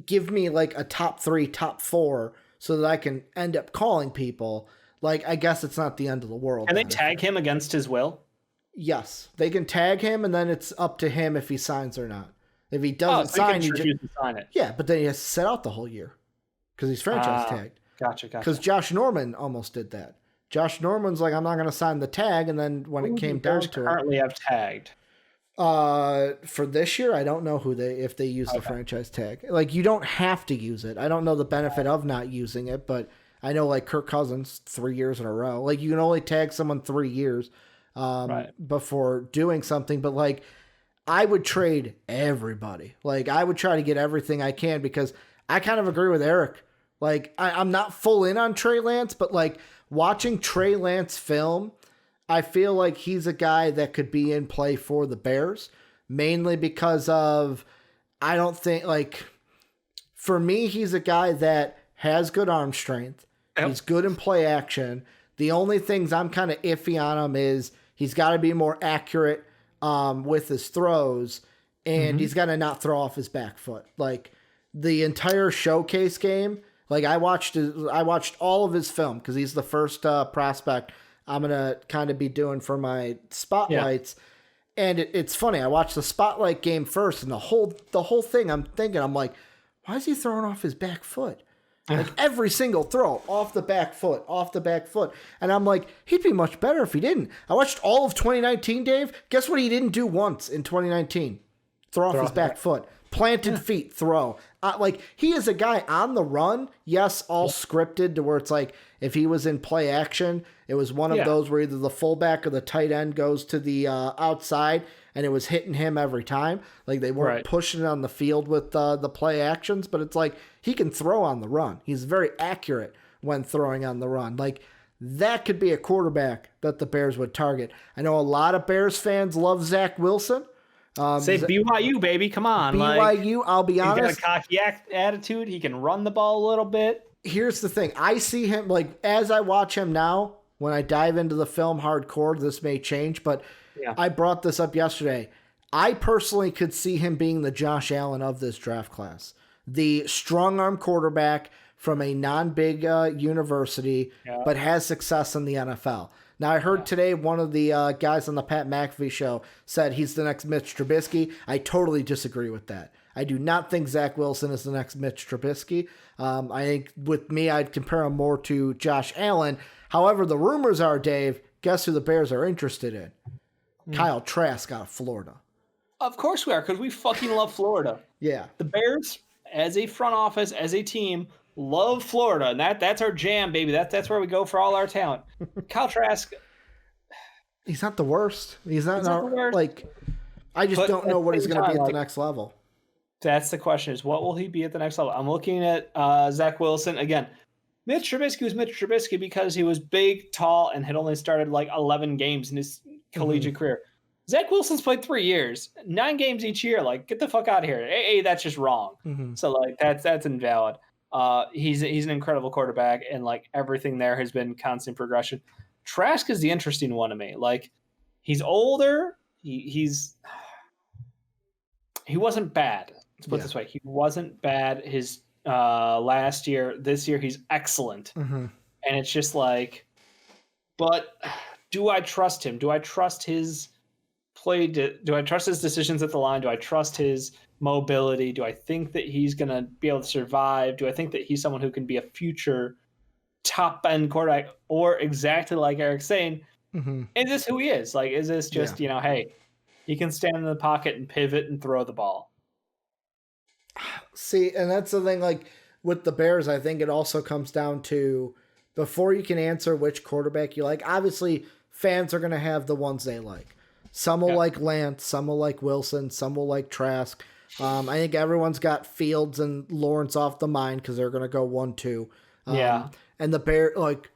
give me like a top 3, top 4 so that I can end up calling people, like, I guess it's not the end of the world. Can they tag him against his will? Yes, they can tag him, and then it's up to him if he signs or not. If he doesn't sign, he can sign it. Yeah, but then he has to sit out the whole year because he's franchise tagged. Gotcha. Because Josh Norman almost did that. Josh Norman's like, I'm not going to sign the tag, and then when it came down to currently have tagged. For this year, I don't know if they use the franchise tag. Like, you don't have to use it. I don't know the benefit of not using it, but I know like Kirk Cousins 3 years in a row. Like, you can only tag someone 3 years. Before doing something, but like I would trade everybody. Like I would try to get everything I can because I kind of agree with Eric. Like I'm not full in on Trey Lance, but like watching Trey Lance film, I feel like he's a guy that could be in play for the Bears, mainly because of, I don't think like, for me, he's a guy that has good arm strength. Yep. He's good in play action. The only things I'm kind of iffy on him is he's got to be more accurate with his throws, and he's got to not throw off his back foot. Like the entire showcase game, like I watched all of his film because he's the first prospect I'm gonna kind of be doing for my spotlights. Yeah. And it's funny. I watched the spotlight game first, and the whole thing. I'm like, why is he throwing off his back foot? Like every single throw off the back foot. And I'm like, he'd be much better if he didn't. I watched all of 2019, Dave. Guess what he didn't do once in 2019? Throw off his back foot. Planted feet, throw. Like, he is a guy on the run. Yes, all scripted to where it's like, if he was in play action, it was one of those where either the fullback or the tight end goes to the outside, and it was hitting him every time. Like, they weren't pushing it on the field with the play actions, but it's like, he can throw on the run. He's very accurate when throwing on the run. Like, that could be a quarterback that the Bears would target. I know a lot of Bears fans love Zach Wilson. Say BYU, baby. Come on. BYU, I'll be honest. He's got a cocky attitude. He can run the ball a little bit. Here's the thing. I see him, like, as I watch him now, when I dive into the film hardcore, this may change, but I brought this up yesterday. I personally could see him being the Josh Allen of this draft class. The strong-arm quarterback from a non-big university, but has success in the NFL. Now, I heard today one of the guys on the Pat McAfee show said he's the next Mitch Trubisky. I totally disagree with that. I do not think Zach Wilson is the next Mitch Trubisky. I think with me, I'd compare him more to Josh Allen. However, the rumors are, Dave, guess who the Bears are interested in? Kyle Trask out of Florida. Of course we are, because we fucking love Florida. Yeah. The Bears, as a front office, as a team, love Florida, and that's our jam, baby. That's where we go for all our talent. Kyle Trask, he's not the worst. He's not the worst. Like, I just don't know what he's going to be at the next level. That's the question: is what will he be at the next level? I'm looking at Zach Wilson again. Mitch Trubisky was Mitch Trubisky because he was big, tall, and had only started like 11 games in his collegiate career. Zach Wilson's played 3 years, 9 games each year. Like, get the fuck out of here. Hey, that's just wrong. So like that's invalid. He's an incredible quarterback, and like everything there has been constant progression. Trask is the interesting one to me. Like, he's older. He wasn't bad. Let's put it this way. He wasn't bad his last year. This year he's excellent. And it's just like, but do I trust him? Do I trust his play? Do I trust his decisions at the line? Do I trust his mobility? Do I think that he's going to be able to survive? Do I think that he's someone who can be a future top end quarterback, or exactly like Eric's saying, Mm-hmm. is this who he is? Like, is this just, hey, he can stand in the pocket and pivot and throw the ball? See, and that's the thing, like, with the Bears, I think it also comes down to, before you can answer which quarterback you like, obviously fans are going to have the ones they like. Some will like Lance, some will like Wilson, some will like Trask. I think everyone's got Fields and Lawrence off the mind because they're going to go 1-2. And the Bear, like,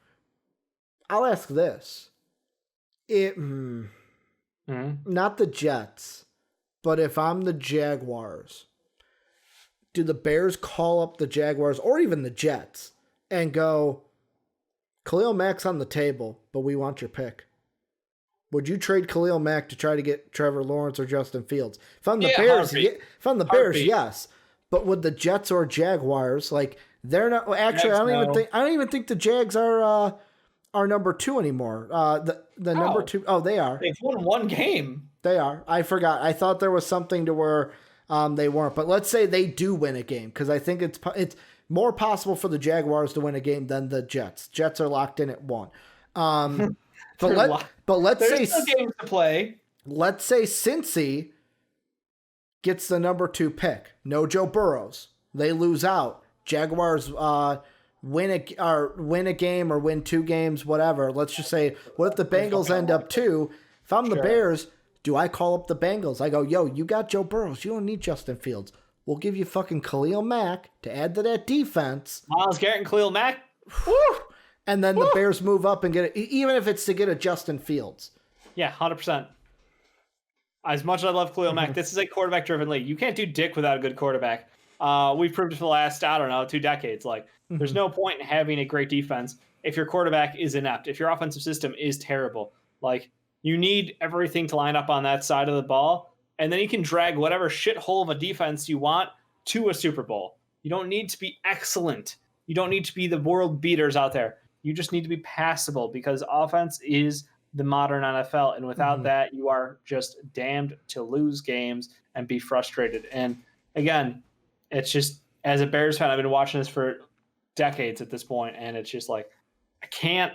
I'll ask this. Not the Jets, but if I'm the Jaguars, do the Bears call up the Jaguars or even the Jets and go, Khalil Mack's on the table, but we want your pick? Would you trade Khalil Mack to try to get Trevor Lawrence or Justin Fields? If I'm the Bears, yes. But would the Jets or Jaguars, like, they're not actually? I don't even think the Jags are number 2 anymore. The number 2. Oh, they are. They've won one game. They are. I forgot. I thought there was something to where they weren't. But let's say they do win a game, because I think it's more possible for the Jaguars to win a game than the Jets. Jets are locked in at 1. But let's say there's no games to play. Let's say Cincy gets the number 2 pick. No Joe Burrows. They lose out. Jaguars win a game or win 2 games, whatever. Let's just say, what if the Bengals end up 2? If I'm the Bears, do I call up the Bengals? I go, yo, you got Joe Burrows. You don't need Justin Fields. We'll give you fucking Khalil Mack to add to that defense. Myles Garrett and Khalil Mack. Woo! And then the Bears move up and get it, even if it's to get a Justin Fields. Yeah, 100%. As much as I love Khalil Mack, this is a quarterback-driven league. You can't do dick without a good quarterback. We've proved it for the last, 2 decades. Like, there's no point in having a great defense if your quarterback is inept, if your offensive system is terrible. Like, you need everything to line up on that side of the ball, and then you can drag whatever shithole of a defense you want to a Super Bowl. You don't need to be excellent. You don't need to be the world beaters out there. You just need to be passable, because offense is the modern NFL. And without that, you are just damned to lose games and be frustrated. And again, it's just, as a Bears fan, I've been watching this for decades at this point, and it's just like, I can't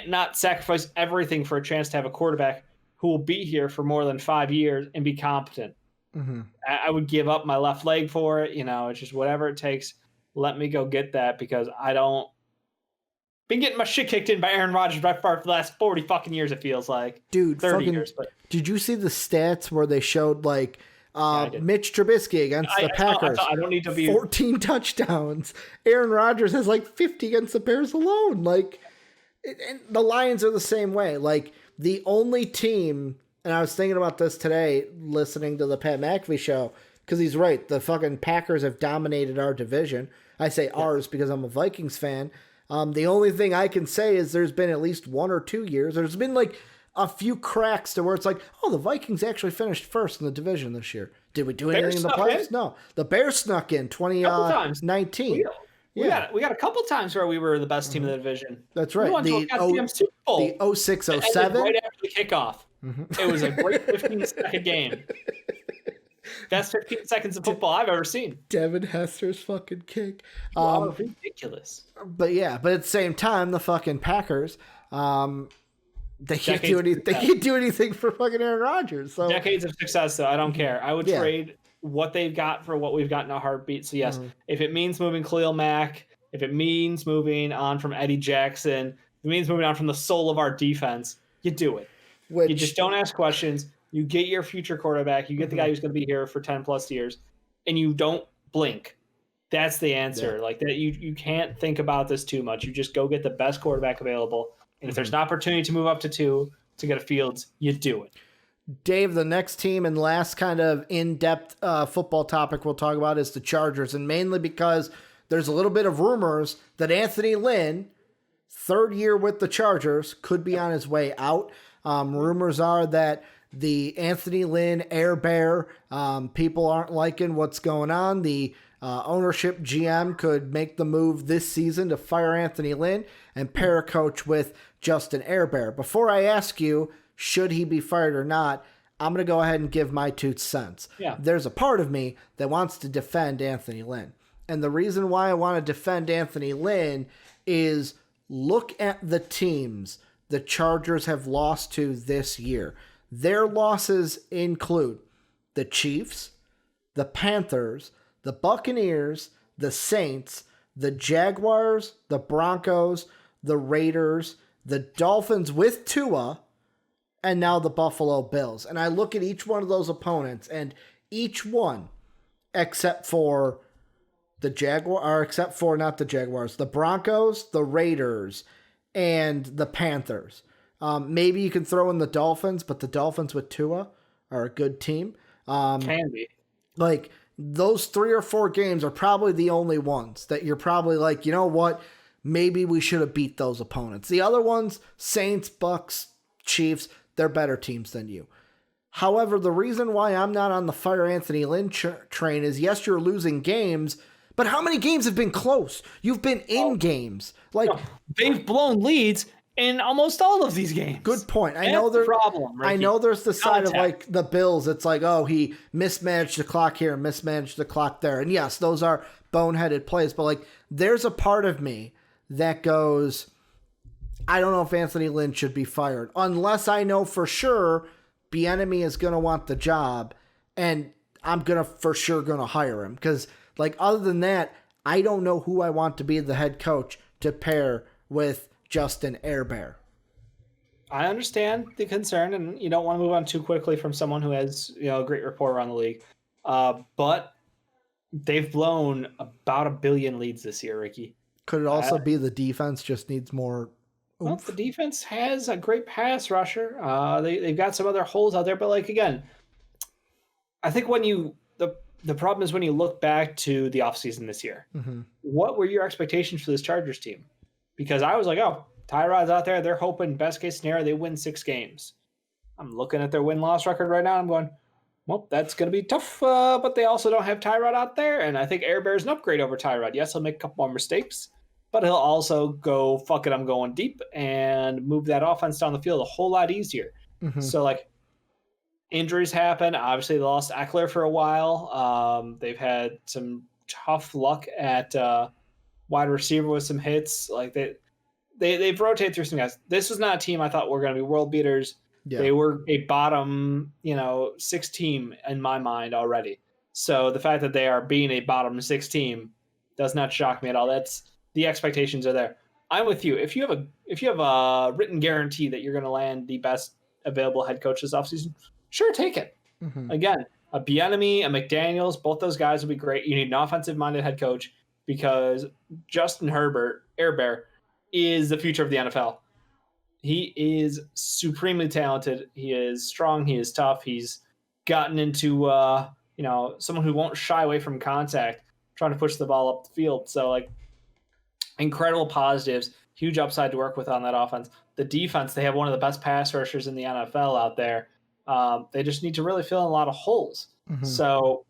not sacrifice everything for a chance to have a quarterback who will be here for more than 5 years and be competent. I would give up my left leg for it. It's just whatever it takes. Let me go get that, because I don't been getting my shit kicked in by Aaron Rodgers for the last 40 fucking years, it feels like. Dude, 30 years. But did you see the stats where they showed, like, Mitch Trubisky against the Packers? I don't need to be 14 touchdowns. Aaron Rodgers has like 50 against the Bears alone. Like, and the Lions are the same way. Like, the only team, and I was thinking about this today listening to the Pat McAfee show, because he's right. The fucking Packers have dominated our division. I say ours because I'm a Vikings fan. The only thing I can say is there's been at least 1 or 2 years. There's been like a few cracks to where it's like, oh, the Vikings actually finished first in the division this year. Did we do anything in the playoffs? No. The Bears snuck in 2019. We got a couple times where we were the best team in the division. That's right. We went to a goddamn Super Bowl. The 06-07. Right after the kickoff. It was a great 15-second game. Best 15 seconds of football I've ever seen. Devin Hester's fucking kick. Ridiculous. But at the same time, the fucking Packers, they can't do anything for fucking Aaron Rodgers. So decades of success, though. I don't care. I would trade what they've got for what we've got in a heartbeat. So yes, if it means moving Khalil Mack, if it means moving on from Eddie Jackson, if it means moving on from the soul of our defense, you do it. You just don't ask questions. You get your future quarterback. You get the guy who's going to be here for 10 plus years, and you don't blink. That's the answer. Yeah. Like that, you can't think about this too much. You just go get the best quarterback available. And if there's an opportunity to move up to 2 to get a Fields, you do it. Dave, the next team and last kind of in-depth football topic we'll talk about is the Chargers, and mainly because there's a little bit of rumors that Anthony Lynn, 3rd year with the Chargers, could be on his way out. Rumors are that the Anthony Lynn Air Bear, people aren't liking what's going on. The ownership GM could make the move this season to fire Anthony Lynn and pair a coach with Justin Airbear. Before I ask you, should he be fired or not, I'm going to go ahead and give my 2 cents. Yeah. There's a part of me that wants to defend Anthony Lynn. And the reason why I want to defend Anthony Lynn is look at the teams the Chargers have lost to this year. Their losses include the Chiefs, the Panthers, the Buccaneers, the Saints, the Jaguars, the Broncos, the Raiders, the Dolphins with Tua, and now the Buffalo Bills. And I look at each one of those opponents, and each one, except for the the Broncos, the Raiders, and the Panthers. Maybe you can throw in the Dolphins, but the Dolphins with Tua are a good team. Can be. Like, those 3 or 4 games are probably the only ones that you're probably like, you know what? Maybe we should have beat those opponents. The other ones, Saints, Bucks, Chiefs, they're better teams than you. However, the reason why I'm not on the fire Anthony Lynn train is, yes, you're losing games, but how many games have been close? You've been in games. Like, no, they've blown leads in almost all of these games. Good point. I know there's problem. Ricky. I know there's the side of like the Bills. It's like, oh, he mismanaged the clock here, mismanaged the clock there. And yes, those are boneheaded plays, but like, there's a part of me that goes, I don't know if Anthony Lynn should be fired unless I know for sure Bieniemy is going to want the job and I'm for sure going to hire him. Because like, other than that, I don't know who I want to be the head coach to pair with Justin Herbert. I understand the concern, and you don't want to move on too quickly from someone who has, a great rapport around the league. But they've blown about 1 billion leads this year, Ricky. Could it also be the defense just needs more oomph? Well, the defense has a great pass rusher. They've got some other holes out there, but like, again, I think when the problem is when you look back to the offseason this year, what were your expectations for this Chargers team? Because I was like, oh, Tyrod's out there. They're hoping best case scenario, they win 6 games. I'm looking at their win-loss record right now. I'm going, well, that's going to be tough. But they also don't have Tyrod out there. And I think Herbert is an upgrade over Tyrod. Yes, he'll make a couple more mistakes, but he'll also go, fuck it, I'm going deep, and move that offense down the field a whole lot easier. So, like, injuries happen. Obviously, they lost Eckler for a while. They've had some tough luck at wide receiver with some hits. Like, they've rotated through some guys. This was not a team I thought were going to be world beaters. Yeah. They were a bottom, 6 team in my mind already. So the fact that they are being a bottom 6 team does not shock me at all. The expectations are there. I'm with you. If you have a written guarantee that you're going to land the best available head coach this offseason, sure, take it. Again, a Bieniemy, a McDaniels, both those guys would be great. You need an offensive-minded head coach because Justin Herbert is the future of the NFL. He is supremely talented. He is strong. He is tough. He's gotten into, someone who won't shy away from contact, trying to push the ball up the field. So, like, incredible positives, huge upside to work with on that offense. The defense, they have one of the best pass rushers in the NFL out there. They just need to really fill in a lot of holes. So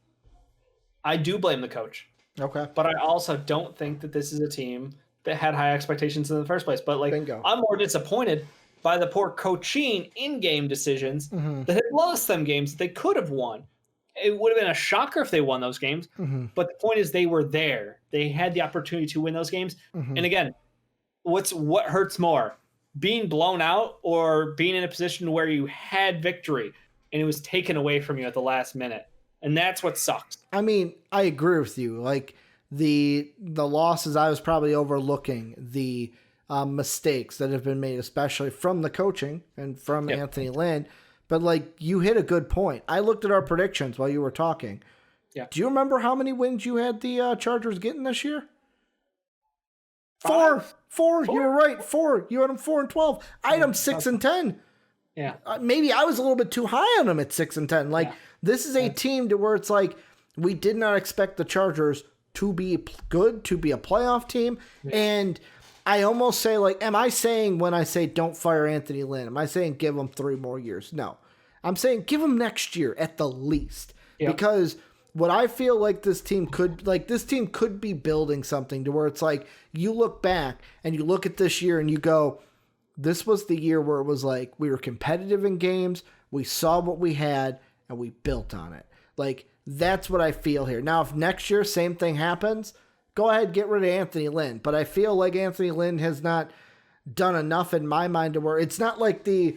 I do blame the coach. Okay. But I also don't think that this is a team that had high expectations in the first place. But like, Bingo. I'm more disappointed by the poor coaching in-game decisions that had lost them games that they could have won. It would have been a shocker if they won those games. But the point is they were there. They had the opportunity to win those games. And again, what hurts more? Being blown out or being in a position where you had victory and it was taken away from you at the last minute. And that's what sucks. I mean, I agree with you. Like, the losses, I was probably overlooking the mistakes that have been made, especially from the coaching and from Anthony Lynn. But like, you hit a good point. I looked at our predictions while you were talking. Yeah. Do you remember how many wins you had the Chargers getting this year? 5? Four. You were right. 4. You had them 4-12. I had them 6-10. Yeah. Maybe I was a little bit too high on them at 6-10. Like, this is a team to where it's like, we did not expect the Chargers to be good, to be a playoff team. And I almost say, like, am I saying when I say don't fire Anthony Lynn, am I saying give him 3 more years? No. I'm saying give him next year at the least. Because what I feel like this team could be building something to where it's like, you look back and you look at this year and you go, this was the year where it was like, we were competitive in games, we saw what we had, and we built on it. Like, that's what I feel here. Now, if next year same thing happens, go ahead, get rid of Anthony Lynn. But I feel like Anthony Lynn has not done enough in my mind to where it's not like I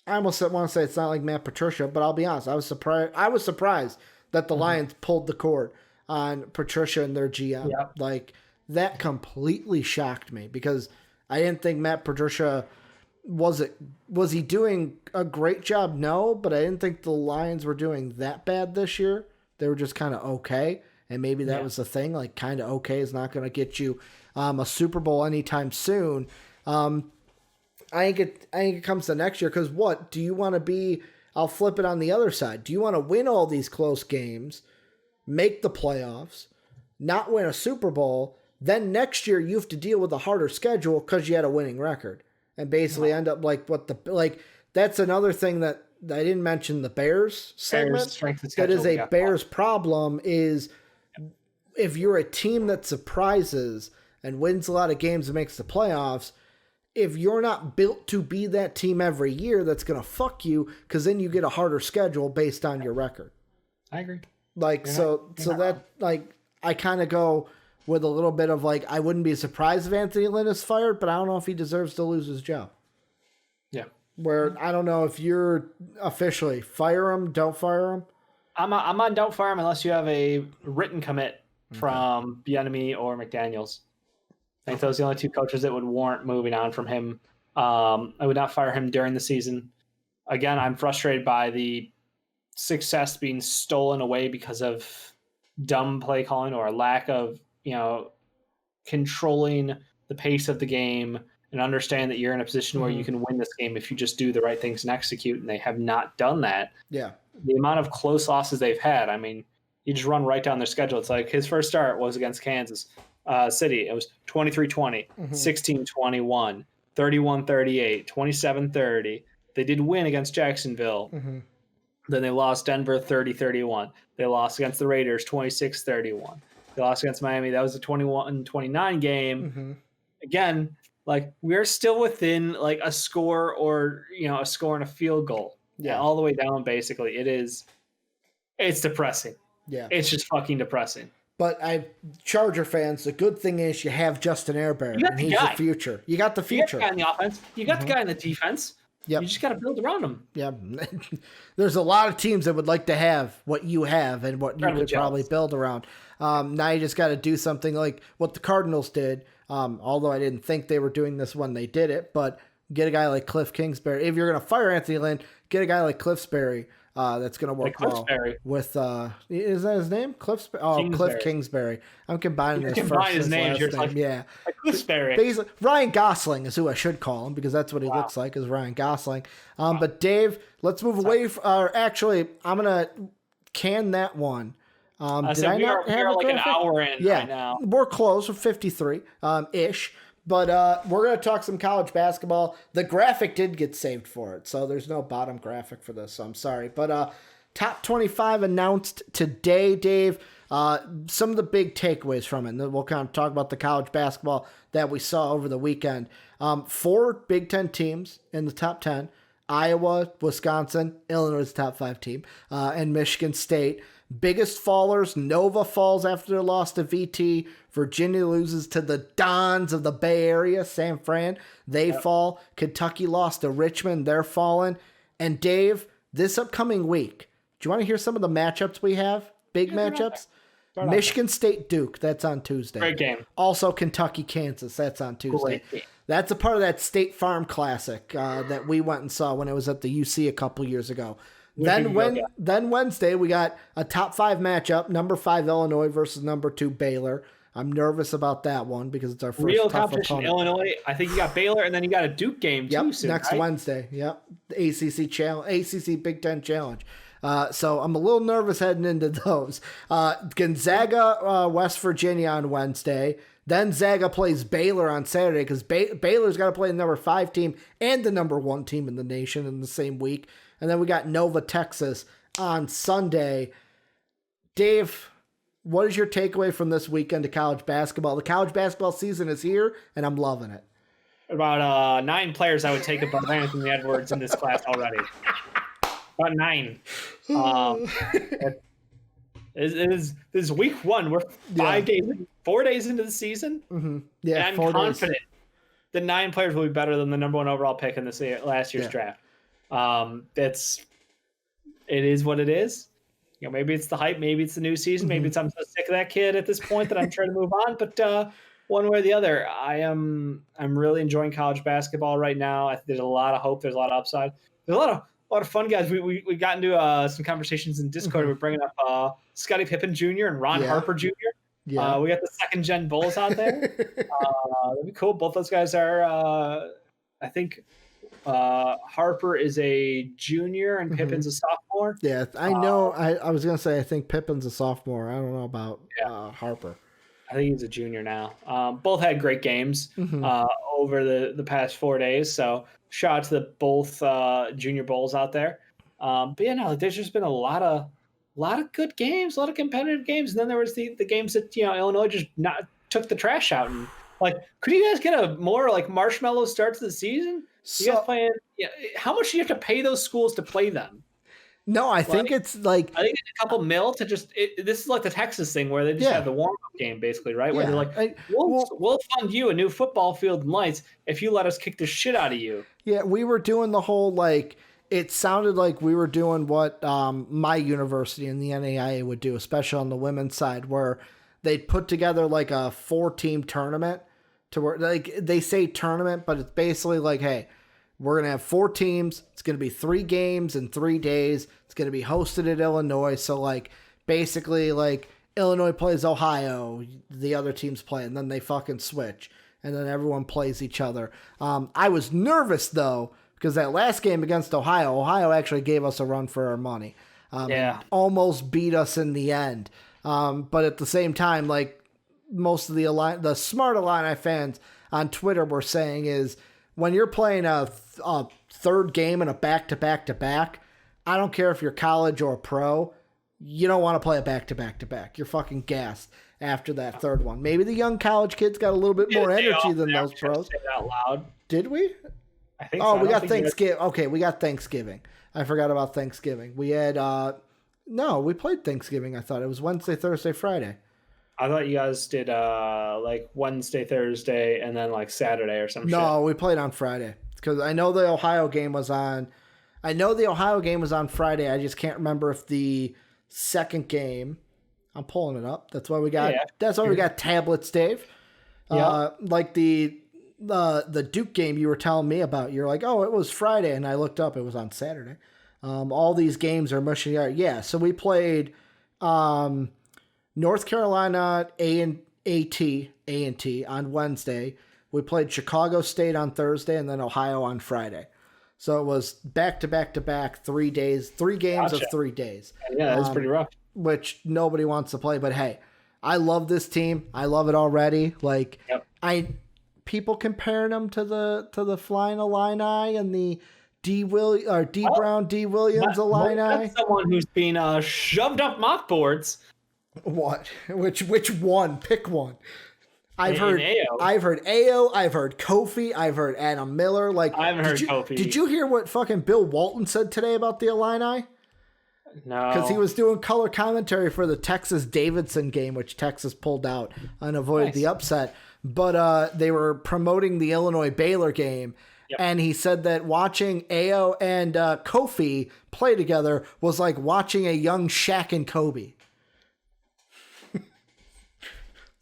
almost want to say it's not like Matt Patricia, but I'll be honest. I was surprised that the Lions pulled the cord on Patricia and their GM. Yep. Like, that completely shocked me because I didn't think Matt Patricia was he doing a great job? No, but I didn't think the Lions were doing that bad this year. They were just kind of okay, and maybe that was the thing. Like, kind of okay is not going to get you a Super Bowl anytime soon. I think it comes to next year because what do you want to be? I'll flip it on the other side. Do you want to win all these close games, make the playoffs, not win a Super Bowl? Then next year you have to deal with a harder schedule because you had a winning record and basically end up like that's another thing that I didn't mention the Bears segment. That is a Bears problem is if you're a team that surprises and wins a lot of games and makes the playoffs, if you're not built to be that team every year, that's going to fuck you because then you get a harder schedule based on your record. I agree. Like, I kind of go with a little bit of like, I wouldn't be surprised if Anthony Lynn is fired, but I don't know if he deserves to lose his job. Yeah. Where I don't know if you're officially fire him, don't fire him. I'm on don't fire him unless you have a written commit from Bieniemy or McDaniels. I think those are the only two coaches that would warrant moving on from him. I would not fire him during the season. Again, I'm frustrated by the success being stolen away because of dumb play calling or a lack of, controlling the pace of the game and understand that you're in a position where you can win this game if you just do the right things and execute, and they have not done that. Yeah. The amount of close losses they've had, I mean, you just run right down their schedule. It's like his first start was against Kansas City. It was 23-20, 16-21, 31-38, 27-30. They did win against Jacksonville. Then they lost Denver 30-31. They lost against the Raiders 26-31. They lost against Miami. That was a 21-29 game. Again, like we're still within like a score or a score and a field goal. Yeah, all the way down. Basically, it's depressing. Yeah, it's just fucking depressing. But Charger fans, the good thing is you have Justin Herbert, and he's the future. You got the future. You got the guy in the offense. You got the guy in the defense. Yep. You just got to build around him. Yeah. There's a lot of teams that would like to have what you have and what you could probably build around. Now you just got to do something like what the Cardinals did, although I didn't think they were doing this when they did it, but get a guy like Cliff Kingsbury. If you're going to fire Anthony Lynn, get a guy like Cliffsbury that's going to work well with, is that his name? Cliff Kingsbury. I'm combining his first his name. Like, yeah. Like Cliffsbury. Basically, Ryan Gosling is who I should call him because that's what he looks like is Ryan Gosling. But Dave, let's move away. Actually, I'm going to can that one. Did I not have like an hour in right now? We're close. We're 53 ish. But we're going to talk some college basketball. The graphic did get saved for it, so there's no bottom graphic for this, so I'm sorry. But top 25 announced today, Dave. Some of the big takeaways from it, and then we'll kind of talk about the college basketball that we saw over the weekend. 4 Big Ten teams in the top 10. Iowa, Wisconsin, Illinois' top 5 team, and Michigan State. Biggest fallers, Nova falls after their loss to VT. Virginia loses to the Dons of the Bay Area, San Fran. They fall. Kentucky lost to Richmond. They're falling. And Dave, this upcoming week, do you want to hear some of the matchups we have? Big matchups? Michigan State Duke, that's on Tuesday. Great game. Also Kentucky Kansas, that's on Tuesday. That's a part of that State Farm Classic that we went and saw when it was at the UC a couple years ago. Then Wednesday, we got a top 5 matchup, number 5 Illinois versus number 2 Baylor. I'm nervous about that one because it's our first real tough competition. opponent. Illinois, I think you got Baylor, and then you got a Duke game too. Soon, next Wednesday. Yep, the ACC Big Ten Challenge. So I'm a little nervous heading into those. Gonzaga, West Virginia on Wednesday. Then Zaga plays Baylor on Saturday because Baylor's got to play the number 5 team and the number 1 team in the nation in the same week. And then we got Nova, Texas on Sunday. Dave, what is your takeaway from this weekend of college basketball? The college basketball season is here, and I'm loving it. About 9 players I would take above Anthony Edwards in this class already. About 9. This is week 1. We're 4 days into the season. Yeah, and I'm confident the 9 players will be better than the number 1 overall pick in this last year's draft. It is what it is. You know, maybe it's the hype, maybe it's the new season, maybe it's I'm so sick of that kid at this point that I'm trying to move on. But one way or the other, I'm really enjoying college basketball right now. I think there's a lot of hope. There's a lot of upside. There's a lot of fun guys. We got into some conversations in Discord. We're bringing up Scottie Pippen Jr. and Ron Harper Jr. Yeah. We got the second gen Bulls out there. That'd be cool. Both those guys are, I think, Harper is a junior and Pippen's a sophomore. Yeah, I know. I was gonna say I think Pippen's a sophomore. I don't know about Harper. I think he's a junior now. Both had great games over the past 4 days. So shout out to both junior Bulls out there. But yeah, no, there's just been a lot of good games, a lot of competitive games, and then there was the games that Illinois just took the trash out. And like, could you guys get a more like marshmallow start to the season? You guys playing? Yeah, how much do you have to pay those schools to play them? No, I think it's like I think it's a couple mil to just. This is like the Texas thing where they just have the warm up game, basically, right? Where they're like, we'll fund you a new football field and lights if you let us kick the shit out of you. Yeah, we were doing the whole like. It sounded like we were doing what my university and the NAIA would do, especially on the women's side, where they'd put together like a 4-team tournament to where like they say tournament, but it's basically like, hey, we're going to have 4 teams. It's going to be 3 games in 3 days. It's going to be hosted at Illinois. So like basically like Illinois plays Ohio, the other teams play, and then they fucking switch. And then everyone plays each other. I was nervous though, because that last game against Ohio actually gave us a run for our money. Almost beat us in the end. But at the same time, like most of the smart Illini fans on Twitter were saying is when you're playing a third game in a back-to-back-to-back, I don't care if you're college or pro, you don't want to play a back-to-back-to-back. You're fucking gassed after that third one. Maybe the young college kids got a little bit more energy than those pros. Say that out loud. Did we? I think we got Thanksgiving. Okay, we got Thanksgiving. I forgot about Thanksgiving. We had no, we played Thanksgiving. I thought it was Wednesday, Thursday, Friday. I thought you guys did like Wednesday, Thursday, and then like Saturday or some shit. No, we played on Friday because I know the Ohio game was on. I know the Ohio game was on Friday. I just can't remember if the second game. I'm pulling it up. That's why we got. That's why we got tablets, Dave. Like the Duke game you were telling me about. You're like, oh, it was Friday, and I looked up. It was on Saturday. All these games are mushing out. Yeah, so we played North Carolina A&T on Wednesday. We played Chicago State on Thursday, and then Ohio on Friday. So it was back-to-back-to-back 3 days, 3 games of 3 days. Yeah, that's pretty rough. Which nobody wants to play, but hey, I love this team. I love it already. Like people comparing them to the Flying Illini and the D. Brown, D. Williams Illini. That's someone who's been shoved up mock boards. What? Which one? Pick one. I've heard Ayo. I've heard Kofi. I've heard Adam Miller. Like I haven't heard Kofi. Did you hear what fucking Bill Walton said today about the Illini? No. Because he was doing color commentary for the Texas Davidson game, which Texas pulled out and avoided the upset. But they were promoting the Illinois Baylor game. Yep. And he said that watching Ayo and Kofi play together was like watching a young Shaq and Kobe.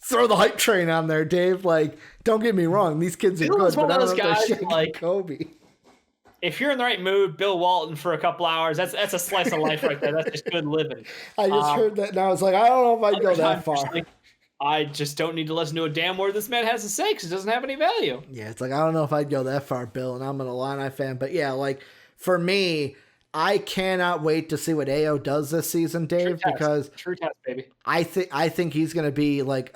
Throw the hype train on there, Dave. Like, don't get me wrong. These kids are good, but I don't know if they're Shaq and Kobe. If you're in the right mood, Bill Walton for a couple hours, that's a slice of life right there. That's just good living. I just heard that, and I was like, I don't know if I'd go that far. I just don't need to listen to a damn word this man has to say because it doesn't have any value. Yeah, it's like, I don't know if I'd go that far, Bill, and I'm an Illini fan. But yeah, like, for me, I cannot wait to see what Ayo does this season, Dave, because True test, baby. I think he's going to be like,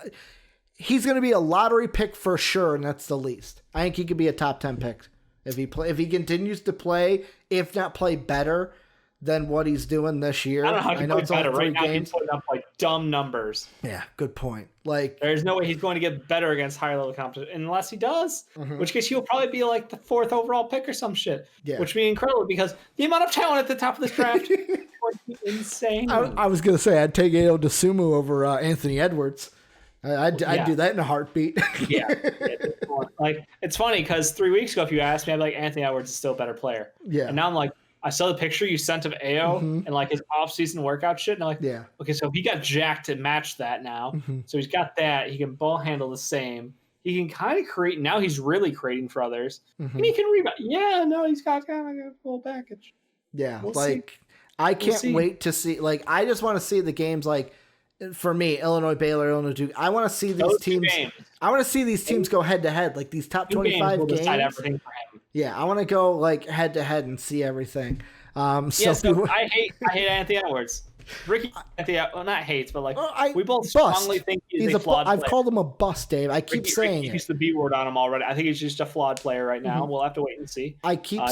he's going to be a lottery pick for sure, and that's the least. I think he could be a top 10 pick. If he continues to play, if not play better than what he's doing this year. I don't know how he plays better. Right now he's putting up like dumb numbers. Yeah, good point. Like there's no way he's going to get better against higher level competition unless he does. In which case he'll probably be like the 4th overall pick or some shit. Yeah. Which would be incredible because the amount of talent at the top of this draft would be insane. I was gonna say I'd take Ayo DeSumo over Anthony Edwards. I'd do that in a heartbeat. Yeah. Like, it's funny because 3 weeks ago, if you asked me, I'd be like, Anthony Edwards is still a better player. Yeah. And now I'm like, I saw the picture you sent of AO and like his off-season workout shit. And I'm like, Yeah. Okay, so he got jacked to match that now. So he's got that. He can ball handle the same. He can kind of create. Now he's really creating for others. And he can rebound. Yeah, no, he's got kind of a full package. Yeah, We'll like see. I can't wait to see. Like, I just want to see the games. Like, for me, Illinois, Baylor, Illinois, Duke. I want to see these teams. I want to see these teams go head to head, like these top 25 will games. Decide everything for him. Yeah, I want to go like head to head and see everything. So I hate Anthony Edwards. Ricky Anthony, well, not hates, but like we both strongly think he's a flawed player. I've called him a bust, Dave. I keep saying Ricky used the B word on him already. I think he's just a flawed player right now. We'll have to wait and see. I keep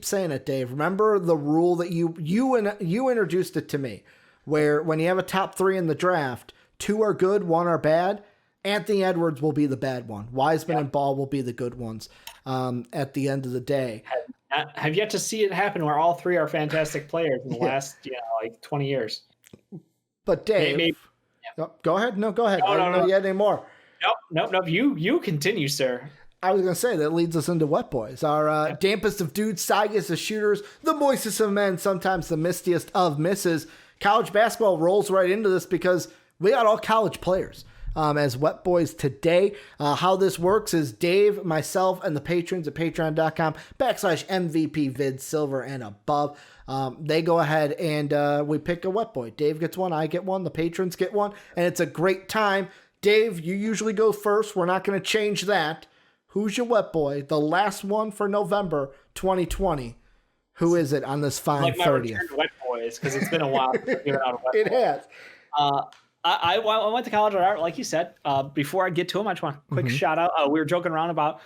saying it, Dave. Remember the rule that you introduced it to me, where when you have a top 3 in the draft, 2 are good, 1 are bad. Anthony Edwards will be the bad one. Wiseman and Ball will be the good ones. At the end of the day, have yet to see it happen where all 3 are fantastic players in the last, like 20 years. But Dave, go ahead. No, go ahead. I don't know yet anymore. Nope. You continue, sir. I was going to say, that leads us into Wet Boys. Our dampest of dudes, soggiest of shooters, the moistest of men, sometimes the mistiest of misses. College basketball rolls right into this because we got all college players. As Wet Boys today. How this works is Dave, myself, and the patrons at patreon.com/MVP vid silver and above. They go ahead and we pick a Wet Boy. Dave gets one, I get one, the patrons get one, and it's a great time. Dave, you usually go first. We're not going to change that. Who's your Wet Boy? The last one for November 2020. Who is it on this fine like 30th? Wet Boys, because it's been a while since I've given out a Wet Boy. It has. I went to college at Art, like you said. Before I get to him, I just want a quick shout out. We were joking around about,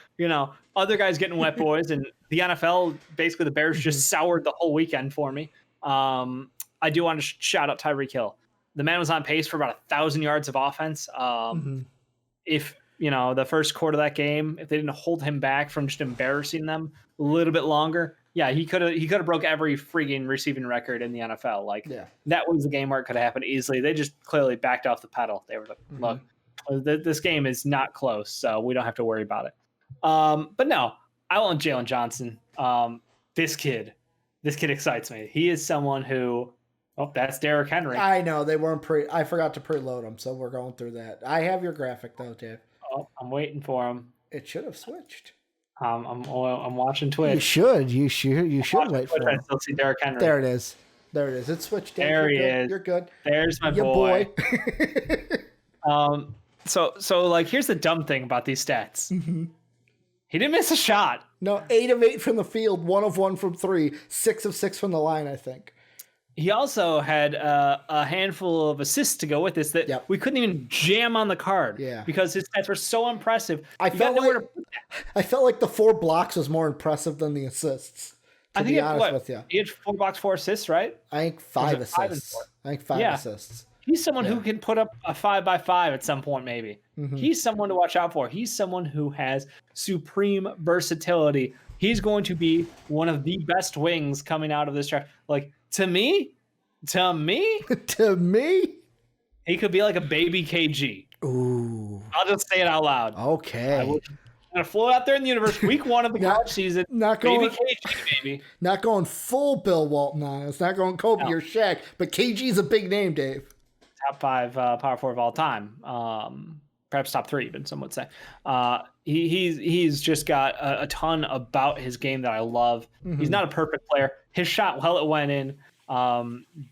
other guys getting Wet Boys, and the NFL, basically the Bears just soured the whole weekend for me. I do want to shout out Tyreek Hill. The man was on pace for about 1,000 yards of offense. If, the first quarter of that game, if they didn't hold him back from just embarrassing them a little bit longer, yeah, he could have broke every freaking receiving record in the NFL. Like, that was the game where it could have happened easily. They just clearly backed off the pedal. They were like, look, this game is not close, so we don't have to worry about it. But no, I want Jalen Johnson. This kid excites me. He is someone who, that's Derrick Henry. I know they weren't I forgot to preload them, so we're going through that. I have your graphic though, Dave. Oh, I'm waiting for him. It should have switched. I'm watching Twitch. You should wait for it. I still see Derrick Henry. There it is. It switched. There he is. You're good. There's my boy. So like, here's the dumb thing about these stats. He didn't miss a shot. No, 8 of 8 from the field, 1 of 1 from 3, 6 of 6 from the line, I think. He also had a handful of assists to go with this that we couldn't even jam on the card because his stats were so impressive. I felt like the 4 blocks was more impressive than the assists, to be honest with you. He had 4 blocks, 4 assists, right? I think 5 assists. Assists. He's someone who can put up a 5x5 at some point, maybe. He's someone to watch out for. He's someone who has supreme versatility. He's going to be one of the best wings coming out of this draft. Like, to me, he could be like a baby KG. Ooh. I'll just say it out loud. Okay. I'm gonna float out there in the universe. Week 1 of the college season. Baby KG, baby. Not going full Bill Walton on us. Not going Kobe or Shaq. But KG's a big name, Dave. Top 5 power forward of all time. Perhaps top 3, even some would say. He's just got a ton about his game that I love. He's not a perfect player. His shot, it went in.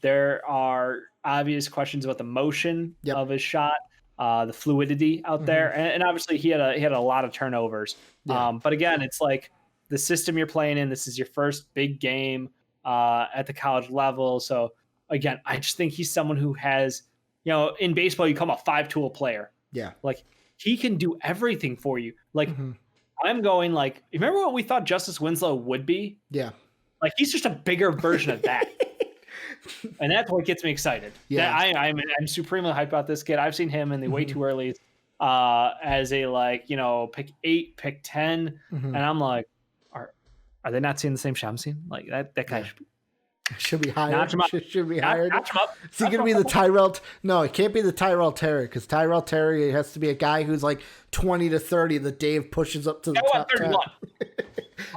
There are obvious questions about the motion of his shot, the fluidity out there, and obviously he had a lot of turnovers. But again, it's like the system you're playing in. This is your first big game at the college level. So again, I just think he's someone who has, in baseball you call him a 5-tool player. Yeah, like he can do everything for you. Like I'm going like, remember what we thought Justice Winslow would be? Yeah, like he's just a bigger version of that. And that's what gets me excited. Yeah, I'm supremely hyped about this kid. I've seen him in the way too early as a pick 8, pick 10, and I'm like, are they not seeing the same shot I'm seeing? Like that guy should be Should be higher. Notch him up. Should be higher. Notch him up. Is he going to be the Tyrell? No, it can't be the Tyrell Terry because Tyrell Terry has to be a guy who's like 20 to 30 that Dave pushes up to the top 10.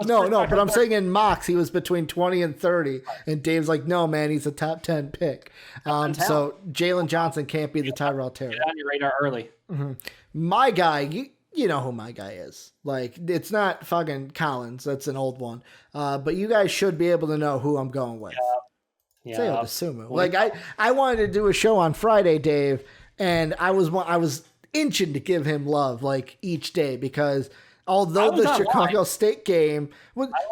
No, but I'm saying in mocks he was between 20 and 30, and Dave's like, no, man, he's a top 10 pick. So Jalen Johnson can't be the Tyrell Terry. Get on your radar early. Mm-hmm. My guy, you know who my guy is. Like, it's not fucking Collins. That's an old one. But you guys should be able to know who I'm going with. Yeah. Say Oster. Like, I wanted to do a show on Friday, Dave, and I was inching to give him love, like, each day because although the Chicago State game,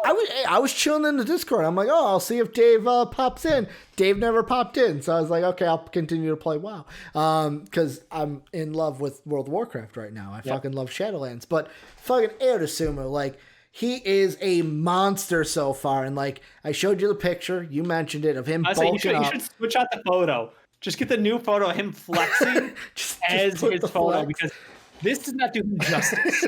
I was chilling in the Discord. I'm like, oh, I'll see if Dave pops in. Dave never popped in, so I was like, okay, I'll continue to play WoW because I'm in love with World of Warcraft right now. I fucking love Shadowlands, but fucking Oster, like he is a monster so far. And like I showed you the picture, you mentioned it of him bulking up. You should switch out the photo. Just get the new photo of him flexing as his photo because this does not do him justice.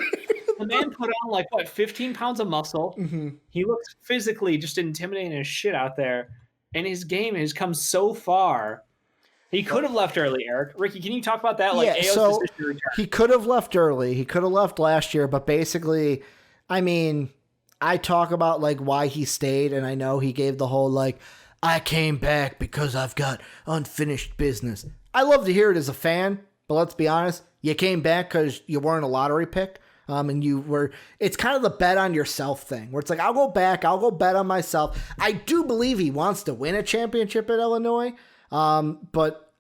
The man put on like 15 pounds of muscle. Mm-hmm. He looks physically just intimidating as shit out there, and his game has come so far. He could have left early, Eric. Ricky, can you talk about that? Like, so he could have left early. He could have left last year, but basically, I mean, I talk about like why he stayed, and I know he gave the whole like, I came back because I've got unfinished business. I love to hear it as a fan, but let's be honest, you came back because you weren't a lottery pick. And it's kind of the bet on yourself thing where it's like, I'll go bet on myself. I do believe he wants to win a championship at Illinois. But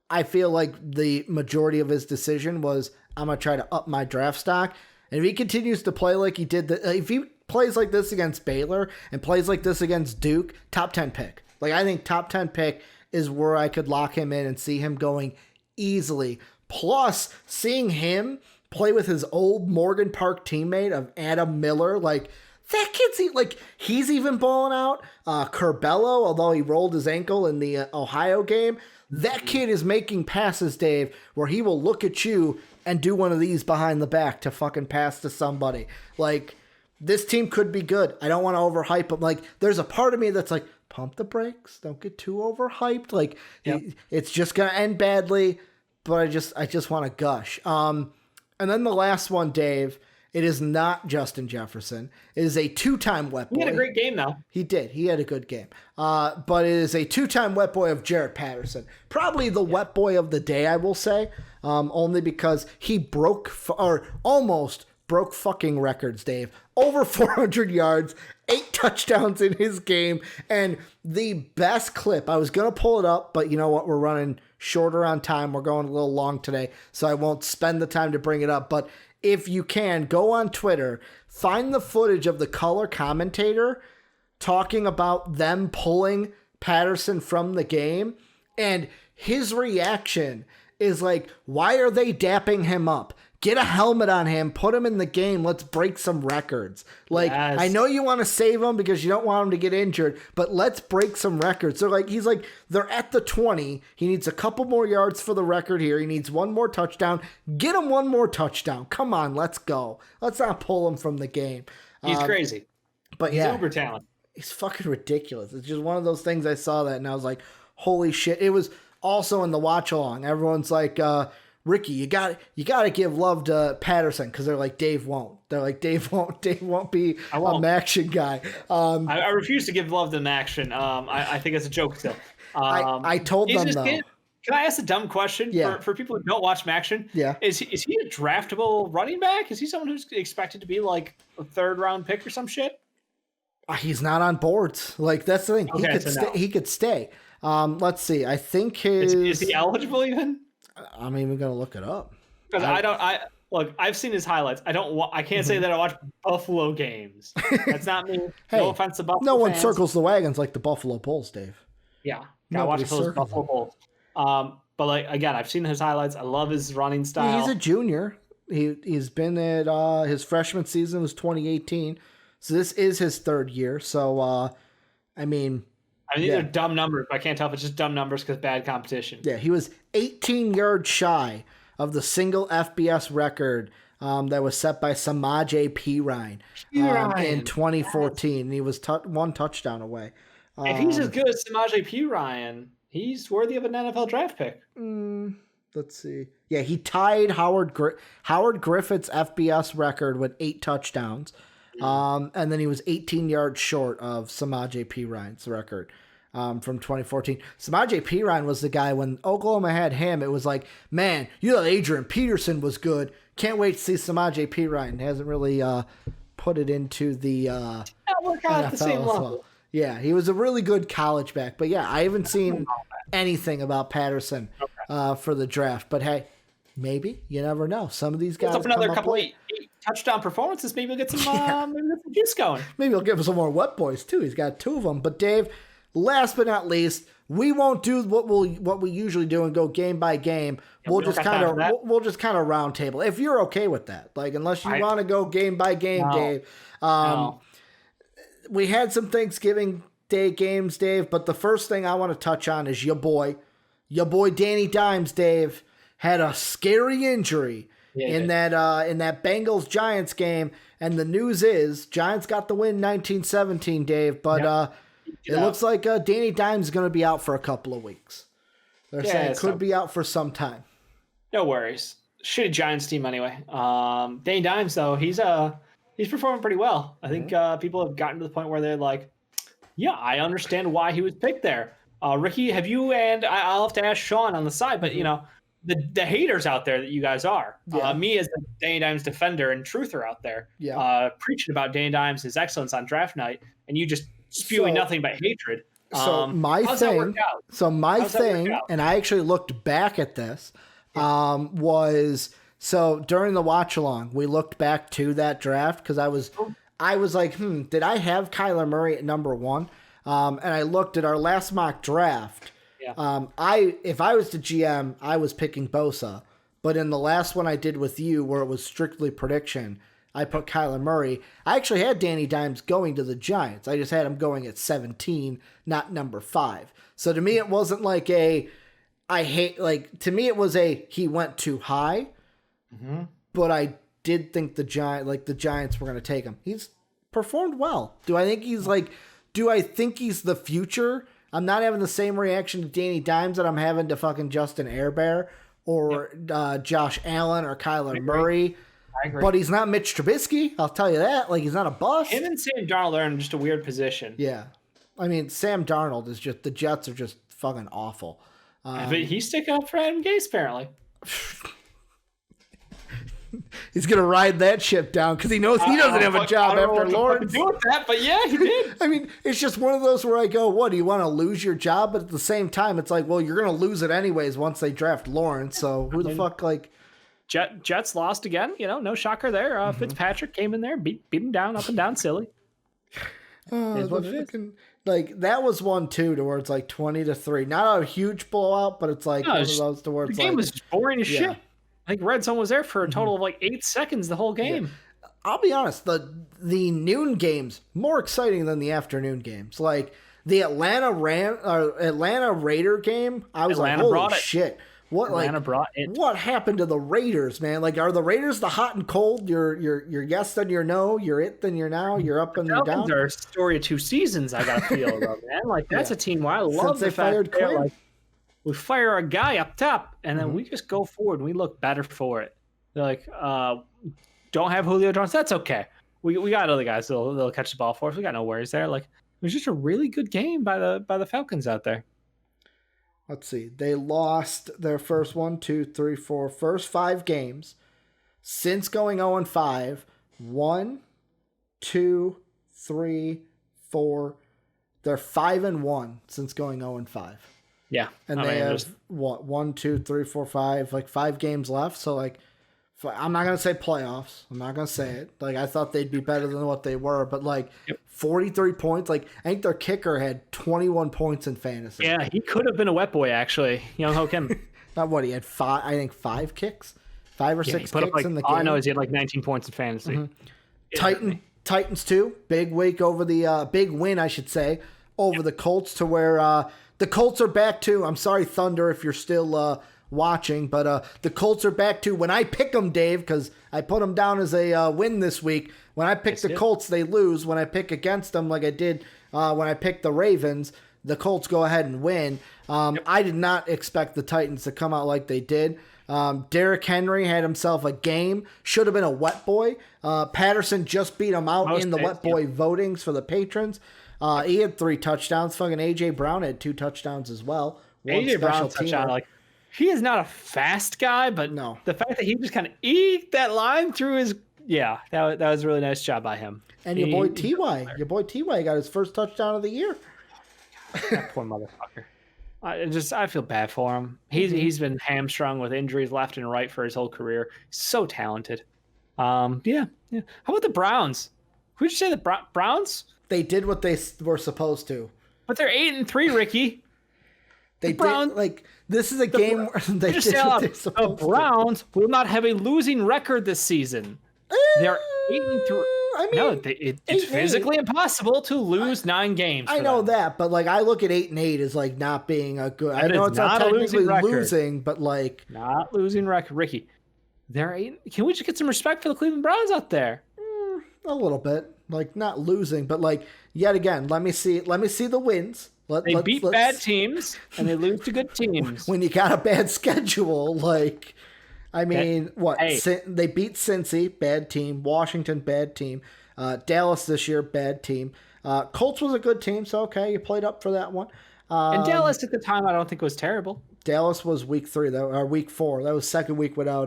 I feel like the majority of his decision was, I'm going to try to up my draft stock. And if he continues to play like he did, if he plays like this against Baylor and plays like this against Duke, top 10 pick. Like, I think top 10 pick is where I could lock him in and see him going easily. Plus, seeing him play with his old Morgan Park teammate of Adam Miller, like that kid's like he's even balling out. Curbelo, although he rolled his ankle in the Ohio game, that kid is making passes, Dave, where he will look at you and do one of these behind the back to fucking pass to somebody. Like, this team could be good. I don't want to overhype them. Like, there's a part of me that's like, pump the brakes, don't get too overhyped. Like, it's just gonna end badly. But I just want to gush. And then the last one, Dave, it is not Justin Jefferson. It is a two-time wet boy. He had a great game, though. He did. He had a good game. But it is a two-time wet boy of Jaret Patterson. Probably the wet boy of the day, I will say. Only because he almost broke fucking records, Dave. Over 400 yards, 8 touchdowns in his game, and the best clip. I was going to pull it up, but you know what? We're running shorter on time. We're going a little long today, so I won't spend the time to bring it up. But if you can, go on Twitter, find the footage of the color commentator talking about them pulling Patterson from the game, and his reaction is like, why are they dapping him up? Get a helmet on him, put him in the game, let's break some records. Like, yes. I know you want to save him because you don't want him to get injured, but let's break some records. So, like, he's like, they're at the 20. He needs a couple more yards for the record here. He needs one more touchdown. Get him one more touchdown. Come on, let's go. Let's not pull him from the game. He's crazy. But he's uber talented. He's fucking ridiculous. It's just one of those things. I saw that and I was like, holy shit. It was also in the watch along. Everyone's like, Ricky, you got to give love to Patterson because they're like, Dave won't. They're like, Dave won't be a Maction guy. I refuse to give love to Maction. I think it's a joke still. I told them though. Can I ask a dumb question for people who don't watch Maction? Yeah. Is he a draftable running back? Is he someone who's expected to be like a 3rd round pick or some shit? He's not on boards. Like, that's the thing. Okay, he could stay. Let's see. I think is he eligible even? I'm even gonna look it up. Because I've seen his highlights. I can't say that I watch Buffalo games. That's not me. Hey, no offense to Buffalo. No one fans. Circles the wagons like the Buffalo Bulls, Dave. Yeah, gotta watch those Buffalo Bulls. But like again, I've seen his highlights. I love his running style. Yeah, he's a junior. He's been at his freshman season was 2018, so this is his 3rd year. So I mean. These are dumb numbers. I can't tell if it's just dumb numbers because bad competition. Yeah, he was 18 yards shy of the single FBS record that was set by Samaj P. Ryan in 2014. And he was one touchdown away. If he's as good as Samaje Perine, he's worthy of an NFL draft pick. Let's see. Yeah, he tied Howard Griffith's FBS record with 8 touchdowns. And then he was 18 yards short of Samaje Perine's record from 2014. Samaje Perine was the guy when Oklahoma had him. It was like, man, you thought Adrian Peterson was good. Can't wait to see Samaje Perine. Hasn't really put it into the work out at the same level. Well. Yeah, he was a really good college back. But yeah, I haven't seen anything about Patterson for the draft. But hey, maybe. You never know. Some of these guys. Up another couple 8 touchdown performances. Maybe we'll get some juice going. Maybe he'll give us some more wet boys too. He's got 2 of them. But Dave, last but not least, we won't do what we usually do and go game by game. We'll just kind of round table if you're okay with that. Like unless you want to go game by game, no. Dave. No. We had some Thanksgiving Day games, Dave, but the first thing I want to touch on is your boy Danny Dimes, Dave, had a scary injury in that Bengals Giants game, and the news is Giants got the win 19-17, Dave, but it looks like Danny Dimes is going to be out for a couple of weeks. They're saying it could be out for some time. No worries. Shitty Giants team anyway. Danny Dimes, though, he's performing pretty well. I think people have gotten to the point where they're like, yeah, I understand why he was picked there. Ricky, have you, and I'll have to ask Sean on the side, but, the haters out there that you guys are, me as a Danny Dimes defender and truther out there, preaching about Danny Dimes, his excellence on draft night, and you just spewing nothing but hatred. So my thing, and I actually looked back at this, was... So during the watch along, we looked back to that draft because I was like, did I have Kyler Murray at number 1? And I looked at our last mock draft. Yeah. If I was the GM, I was picking Bosa, but in the last one I did with you, where it was strictly prediction, I put Kyler Murray. I actually had Danny Dimes going to the Giants. I just had him going at 17, not number 5. So to me, it wasn't like to me it was he went too high. But I did think the Giants were going to take him. He's performed well. Do I think he's the future? I'm not having the same reaction to Danny Dimes that I'm having to fucking Justin Herbert or Josh Allen or Kyler Murray. I agree. But he's not Mitch Trubisky. I'll tell you that. Like, he's not a bust. Him and Sam Darnold are in just a weird position. Yeah. I mean, Sam Darnold is just, the Jets are just fucking awful. But he's sticking up for Adam Gase, apparently. He's gonna ride that ship down because he knows he doesn't have a job after Lawrence. Do with that, but yeah, he did. I mean, it's just one of those where I go, "What do you want to lose your job?" But at the same time, it's like, well, you're gonna lose it anyways once they draft Lawrence. So who the fuck like? Jets lost again. No shocker there. Fitzpatrick came in there, beat him down, up and down, silly. Like that was 1-2 to where it's like 20-3. Not a huge blowout, but it's like one of those to where it's the game was boring as shit. I think Red Zone was there for a total of like 8 seconds the whole game. Yeah. I'll be honest, the noon games more exciting than the afternoon games. Like the Atlanta Raider game, I was like, holy shit. What happened to the Raiders, man? Like, are the Raiders the hot and cold? You're yes, then you're no. You're it, then you're now. You're up and you're down. They're a story of 2 seasons, I got to feel, though, man. Like, that's a team where I love the fact that like, we fire a guy up top, and then we just go forward, and we look better for it. They're like, don't have Julio Jones. That's okay. We got other guys that'll catch the ball for us. We got no worries there. Like, it was just a really good game by the Falcons out there. Let's see. They lost their first first 5 games since going 0-5. 1, 2, 3, 4. They're 5-1 since going 0-5. Yeah. And they have 1, 2, 3, 4, 5, like 5 games left. So like, I'm not going to say playoffs. I'm not going to say it. Like, I thought they'd be better than what they were, but like 43 points. Like, I think their kicker had 21 points in fantasy. Yeah, he could have been a wet boy, actually. Young Ho Kim. Not what, he had 5 kicks? 5 or 6 kicks in the game. All I know is he had like 19 points in fantasy. Titans too. Big week over the, big win, I should say, over the Colts to where, the Colts are back too. I'm sorry, Thunder, if you're still watching. But the Colts are back to when I pick them, Dave, because I put them down as a win this week. When I pick the Colts, they lose. When I pick against them, like I did when I picked the Ravens, the Colts go ahead and win. I did not expect the Titans to come out like they did. Derrick Henry had himself a game. Should have been a wet boy. Patterson just beat him out in the wet boy votings for the patrons. He had 3 touchdowns. Fucking A.J. Brown had 2 touchdowns as well. A.J. Brown touchdown. Like, he is not a fast guy, but no. The fact that he just kind of eked that line through his... Yeah, that was a really nice job by him. And your boy T.Y. got his first touchdown of the year. That poor motherfucker. I feel bad for him. He's been hamstrung with injuries left and right for his whole career. He's so talented. Yeah. How about the Browns? Who'd you say the Browns? They did what they were supposed to. But they're 8-3, Ricky. The Browns, this is a game where they did what they're supposed to. The Browns will not have a losing record this season. They're 8-3. I mean, it's physically impossible to lose 9 games. I know that, but I look at 8-8 as not being a good. I know it's not technically losing, but not losing record. Ricky, they're 8. Can we just get some respect for the Cleveland Browns out there? A little bit, not losing, but yet again, let me see the wins. They beat bad teams and they lose to good teams. When you got a bad schedule, they beat Cincy, bad team. Washington, bad team. Dallas this year, bad team. Colts was a good team, so okay, you played up for that one. And Dallas at the time, I don't think was terrible. Dallas was week 3, or week 4. That was second week without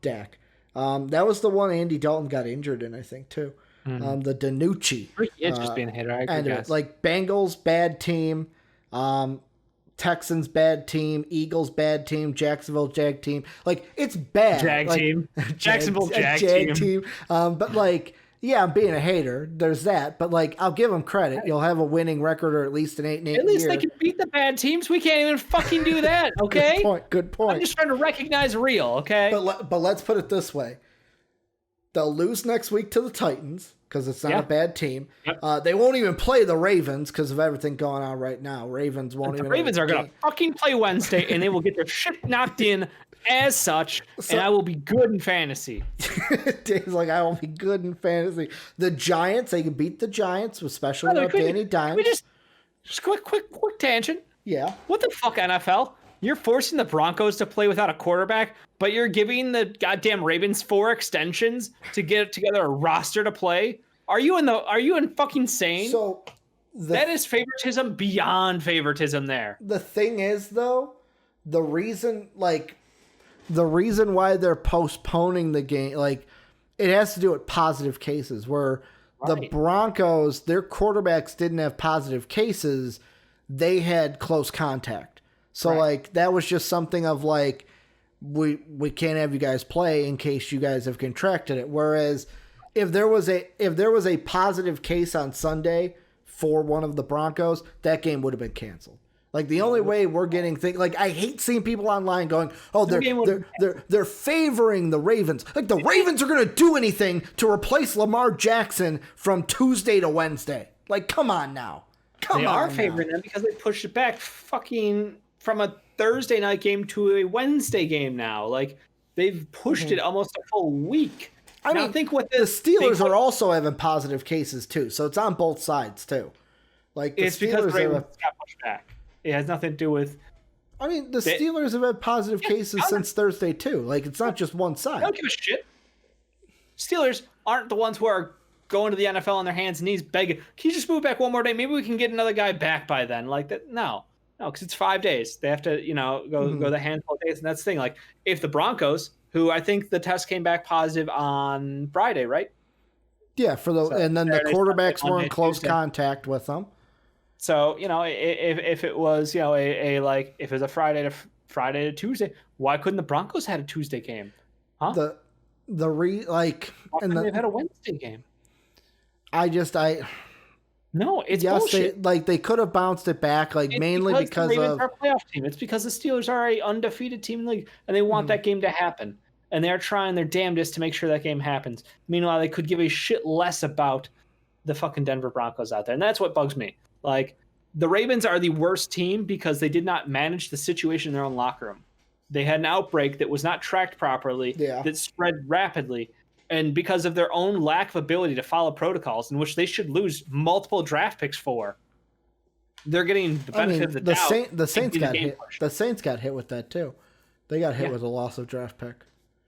Dak. That was the one Andy Dalton got injured in, I think, too. Mm-hmm. The Danucci. Just being a hitter, I guess. Bengals, bad team. Texans, bad team. Eagles, bad team. Jacksonville, Jag team. It's bad. Jag team. Jacksonville, Jag team. But I'm being a hater. There's that. But I'll give them credit. You'll have a winning record or at least an 8-8 At least they can beat the bad teams. We can't even fucking do that, okay? Good point. I'm just trying to recognize real, okay? But let's put it this way. They'll lose next week to the Titans because it's not a bad team. Yep. They won't even play the Ravens because of everything going on right now. Ravens won't even. The Ravens are going to fucking play Wednesday, and they will get their shit knocked in as such, and I will be good in fantasy. Dave's I won't be good in fantasy. The Giants, they can beat the Giants, especially without Danny Dimes. Just quick tangent. Yeah. What the fuck, NFL? You're forcing the Broncos to play without a quarterback, but you're giving the goddamn Ravens 4 extensions to get together a roster to play. Are you fucking sane? So that is favoritism beyond favoritism there. The thing is, though, the reason why they're postponing the game, it has to do with positive cases where the Broncos, their quarterbacks didn't have positive cases. They had close contact. So that was just something of we can't have you guys play in case you guys have contracted it. Whereas if there was a positive case on Sunday for one of the Broncos, that game would have been canceled. The only way we're getting things I hate seeing people online going, "Oh, they're favoring the Ravens." The Ravens are going to do anything to replace Lamar Jackson from Tuesday to Wednesday. Come on now. They are favoring them because they pushed it back fucking from a Thursday night game to a Wednesday game now. They've pushed it almost a full week. I think what the Steelers are also having positive cases too, so it's on both sides too. It's because the Ravens got pushed back. It has nothing to do with. The Steelers have had positive cases since Thursday too. It's not just one side. I don't give a shit. Steelers aren't the ones who are going to the NFL on their hands and knees begging, "Can you just move back one more day? Maybe we can get another guy back by then." That. No, because it's 5 days. They have to, go the handful of days, and that's the thing. If the Broncos, who I think the test came back positive on Friday, right? Yeah, and then the quarterbacks were in close contact with them. So if it was if it was a Friday to Tuesday, why couldn't the Broncos had a Tuesday game? Huh? They've had a Wednesday game. No, it's bullshit. They could have bounced it back, mainly because the Ravens are a playoff team. It's because the Steelers are a undefeated team in the league, and they want that game to happen. And they're trying their damnedest to make sure that game happens. Meanwhile, they could give a shit less about the fucking Denver Broncos out there, and that's what bugs me. the Ravens are the worst team because they did not manage the situation in their own locker room. They had an outbreak that was not tracked properly, that spread rapidly, and because of their own lack of ability to follow protocols in which they should lose multiple draft picks for, they're getting the benefit of the doubt. The Saints got hit. The Saints got hit with that too. They got hit with a loss of draft pick.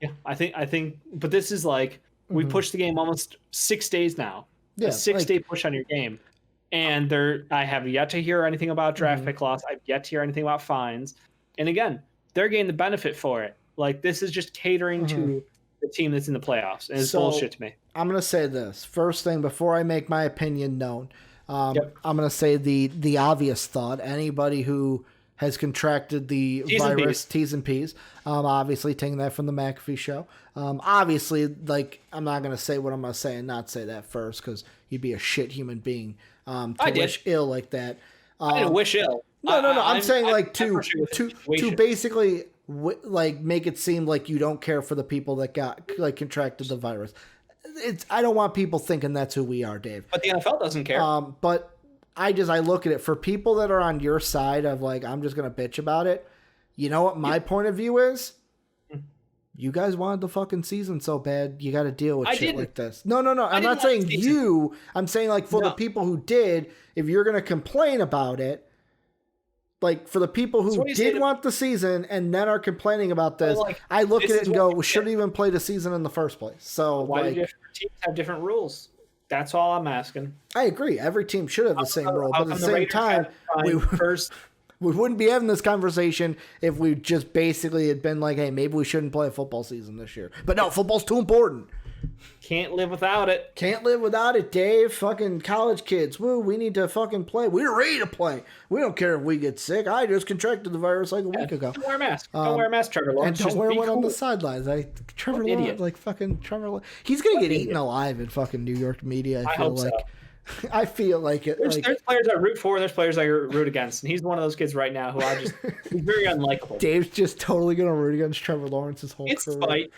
Yeah, I think, but this is like we pushed the game almost 6 days now. Yeah, a 6-day push on your game, and I have yet to hear anything about draft pick loss. I've yet to hear anything about fines, and again, they're getting the benefit for it. Like, this is just catering to the team that's in the playoffs, and it's bullshit to me. I'm gonna say this first thing before I make my opinion known. I'm gonna say the obvious thought. Anybody who has contracted the virus, T's and P's. Obviously, taking that from the McAfee show. Obviously, like, I'm not going to say what I'm going to say and not say that first because you'd be a shit human being to wish ill like that. I didn't wish ill. No. I'm saying, like, to basically, like, make it seem like you don't care for the people that contracted the virus. I don't want people thinking that's who we are, Dave. But the NFL doesn't care. But I look at it for people that are on your side of, like, I'm just going to bitch about it. You know what my point of view is? You guys wanted the fucking season so bad, you got to deal with shit like this. No. I'm not saying you. I'm saying, like, for the people who did, if you're going to complain about it, like, for the people who did want the season and then are complaining about this, I look at it and go, we shouldn't even play the season in the first place. So why do different teams have different rules? That's all I'm asking. I agree. Every team should have the same rule, but at the same time, we wouldn't be having this conversation if we just basically had been like, hey, maybe we shouldn't play a football season this year. But no, football's too important. Can't live without it. Can't live without it, Dave. Fucking college kids. Woo, we need to fucking play. We're ready to play. We don't care if we get sick. I just contracted the virus like a week ago. Don't wear a mask. Don't wear a mask, Trevor Lawrence. And don't wear one on the sidelines. Trevor Lawrence, like, fucking Trevor Lawrence. He's going to get eaten alive in fucking New York media, I feel like. So. I feel like it. There's players I root for, and there's players I root against, and he's one of those kids right now who he's very unlikable. Dave's just totally going to root against Trevor Lawrence's whole career. It's spite.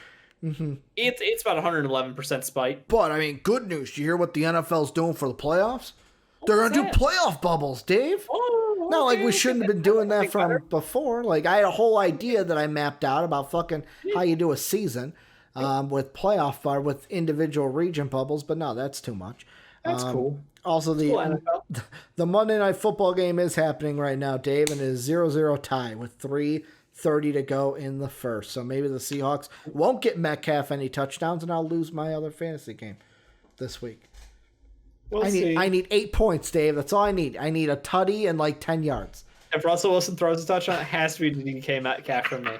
It's about 111% spite. But, I mean, good news. Do you hear what the NFL's doing for the playoffs? They're going to do playoff bubbles, Dave. Oh, not like we shouldn't have been doing that from before. Like, I had a whole idea that I mapped out about fucking how you do a season with with individual region bubbles, but no, that's too much. That's cool. Also, the Monday Night Football game is happening right now, Dave, and it is 0-0 tie with 3:30 to go in the first. So maybe the Seahawks won't get Metcalf any touchdowns, and I'll lose my other fantasy game this week. I need 8 points, Dave. That's all I need. I need a tutty and like 10 yards. If Russell Wilson throws a touchdown, it has to be DK Metcalf from me.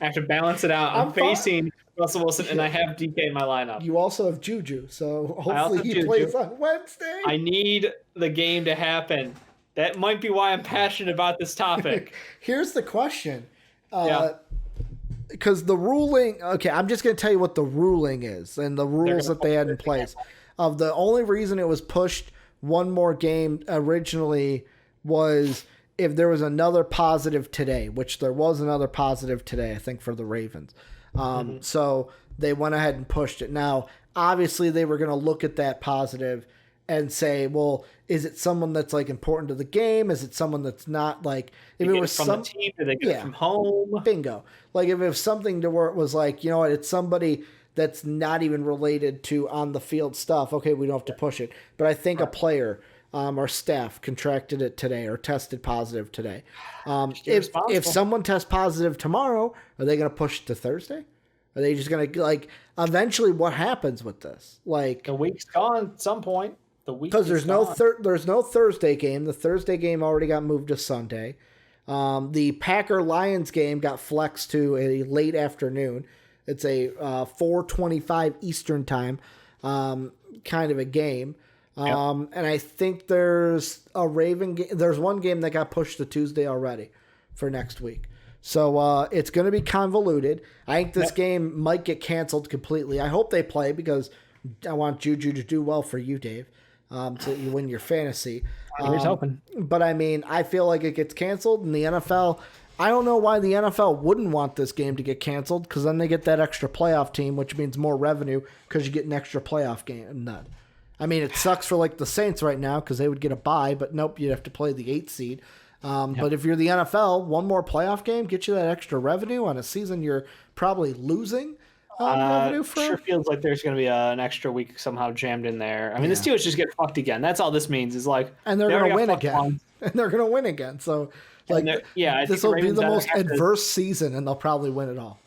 I have to balance it out. I'm facing Russell Wilson, and I have DK in my lineup. You also have Juju, so hopefully he plays on Wednesday. I need the game to happen. That might be why I'm passionate about this topic. Here's the question. Because the ruling... Okay, I'm just going to tell you what the ruling is and the rules that they had in place. The only reason it was pushed one more game originally was if there was another positive today, which there was another positive today, I think, for the Ravens. So they went ahead and pushed it. Now, obviously, they were going to look at that positive and say, well, is it someone that's, like, important to the game? Is it someone that's not, like... If it was from the team, do they get it from home? Bingo. Like, if it was something to where it was like, you know what, it's somebody that's not even related to on-the-field stuff, okay, we don't have to push it. But I think a player... or staff contracted it today or tested positive today. If someone tests positive tomorrow, are they going to push it to Thursday? Are they just going to, like, eventually what happens with this? Like, the week's gone at some point. Because there's no Thursday game. The Thursday game already got moved to Sunday. The Packer-Lions game got flexed to a late afternoon. It's a 4:25 Eastern time kind of a game. And I think there's there's one game that got pushed to Tuesday already for next week. So it's going to be convoluted. I think this game might get canceled completely. I hope they play because I want Juju to do well for you, Dave, so you win your fantasy. Here's hoping. But I mean, I feel like it gets canceled, and the NFL, I don't know why the NFL wouldn't want this game to get canceled, because then they get that extra playoff team, which means more revenue because you get an extra playoff game. None. I mean, it sucks for like the Saints right now because they would get a bye, but nope, you'd have to play the 8th seed. But if you're the NFL, one more playoff game, get you that extra revenue on a season you're probably losing revenue from. Sure feels like there's going to be an extra week somehow jammed in there. I mean, the Steelers just get fucked again. That's all this means is like, and they're going to win again. And they're going to win again. So, like, this will be the most adverse season, and they'll probably win it all.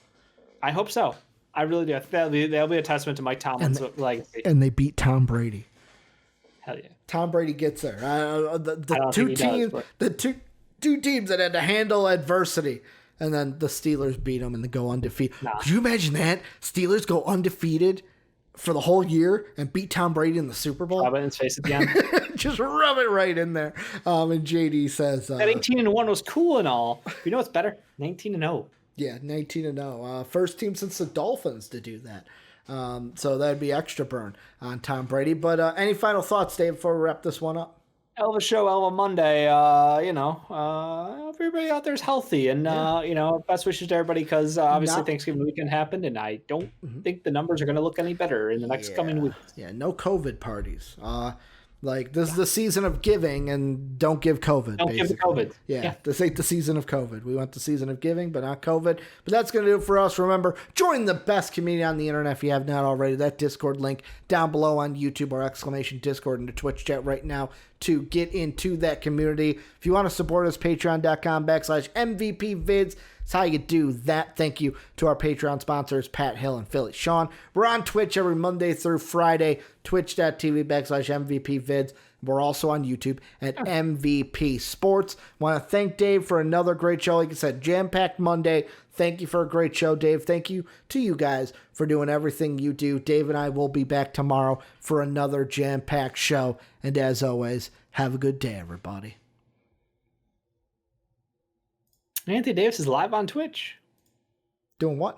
I hope so. I really do. I think that'll be a testament to Mike Tomlin's legacy. And they beat Tom Brady. Hell yeah. Tom Brady gets there. The two teams that had to handle adversity, and then the Steelers beat them and they go undefeated. Could you imagine that? Steelers go undefeated for the whole year and beat Tom Brady in the Super Bowl? Rub it in his face at the end. Just rub it right in there. And JD says... that 18-1 was cool and all. But you know what's better? 19-0. Yeah, 19-0. First team since the Dolphins to do that. So that'd be extra burn on Tom Brady. But any final thoughts, Dave, before we wrap this one up? Hell of a show, hell of a Monday. Hope everybody out there is healthy. And, best wishes to everybody because obviously Thanksgiving weekend happened. And I don't think the numbers are going to look any better in the next coming weeks. Yeah, no COVID parties. This is the season of giving, and don't give COVID. Don't give COVID. Yeah, this ain't the season of COVID. We want the season of giving, but not COVID. But that's going to do it for us. Remember, join the best community on the internet if you have not already. That Discord link down below on YouTube or !Discord in the Twitch chat right now to get into that community. If you want to support us, patreon.com/MVPvids. That's how you do that. Thank you to our Patreon sponsors, Pat Hill and Philly Sean. We're on Twitch every Monday through Friday, twitch.tv/MVPvids. We're also on YouTube at MVP Sports. Want to thank Dave for another great show. Like I said, jam-packed Monday. Thank you for a great show, Dave. Thank you to you guys for doing everything you do. Dave and I will be back tomorrow for another jam-packed show. And as always, have a good day, everybody. Anthony Davis is live on Twitch. Doing what?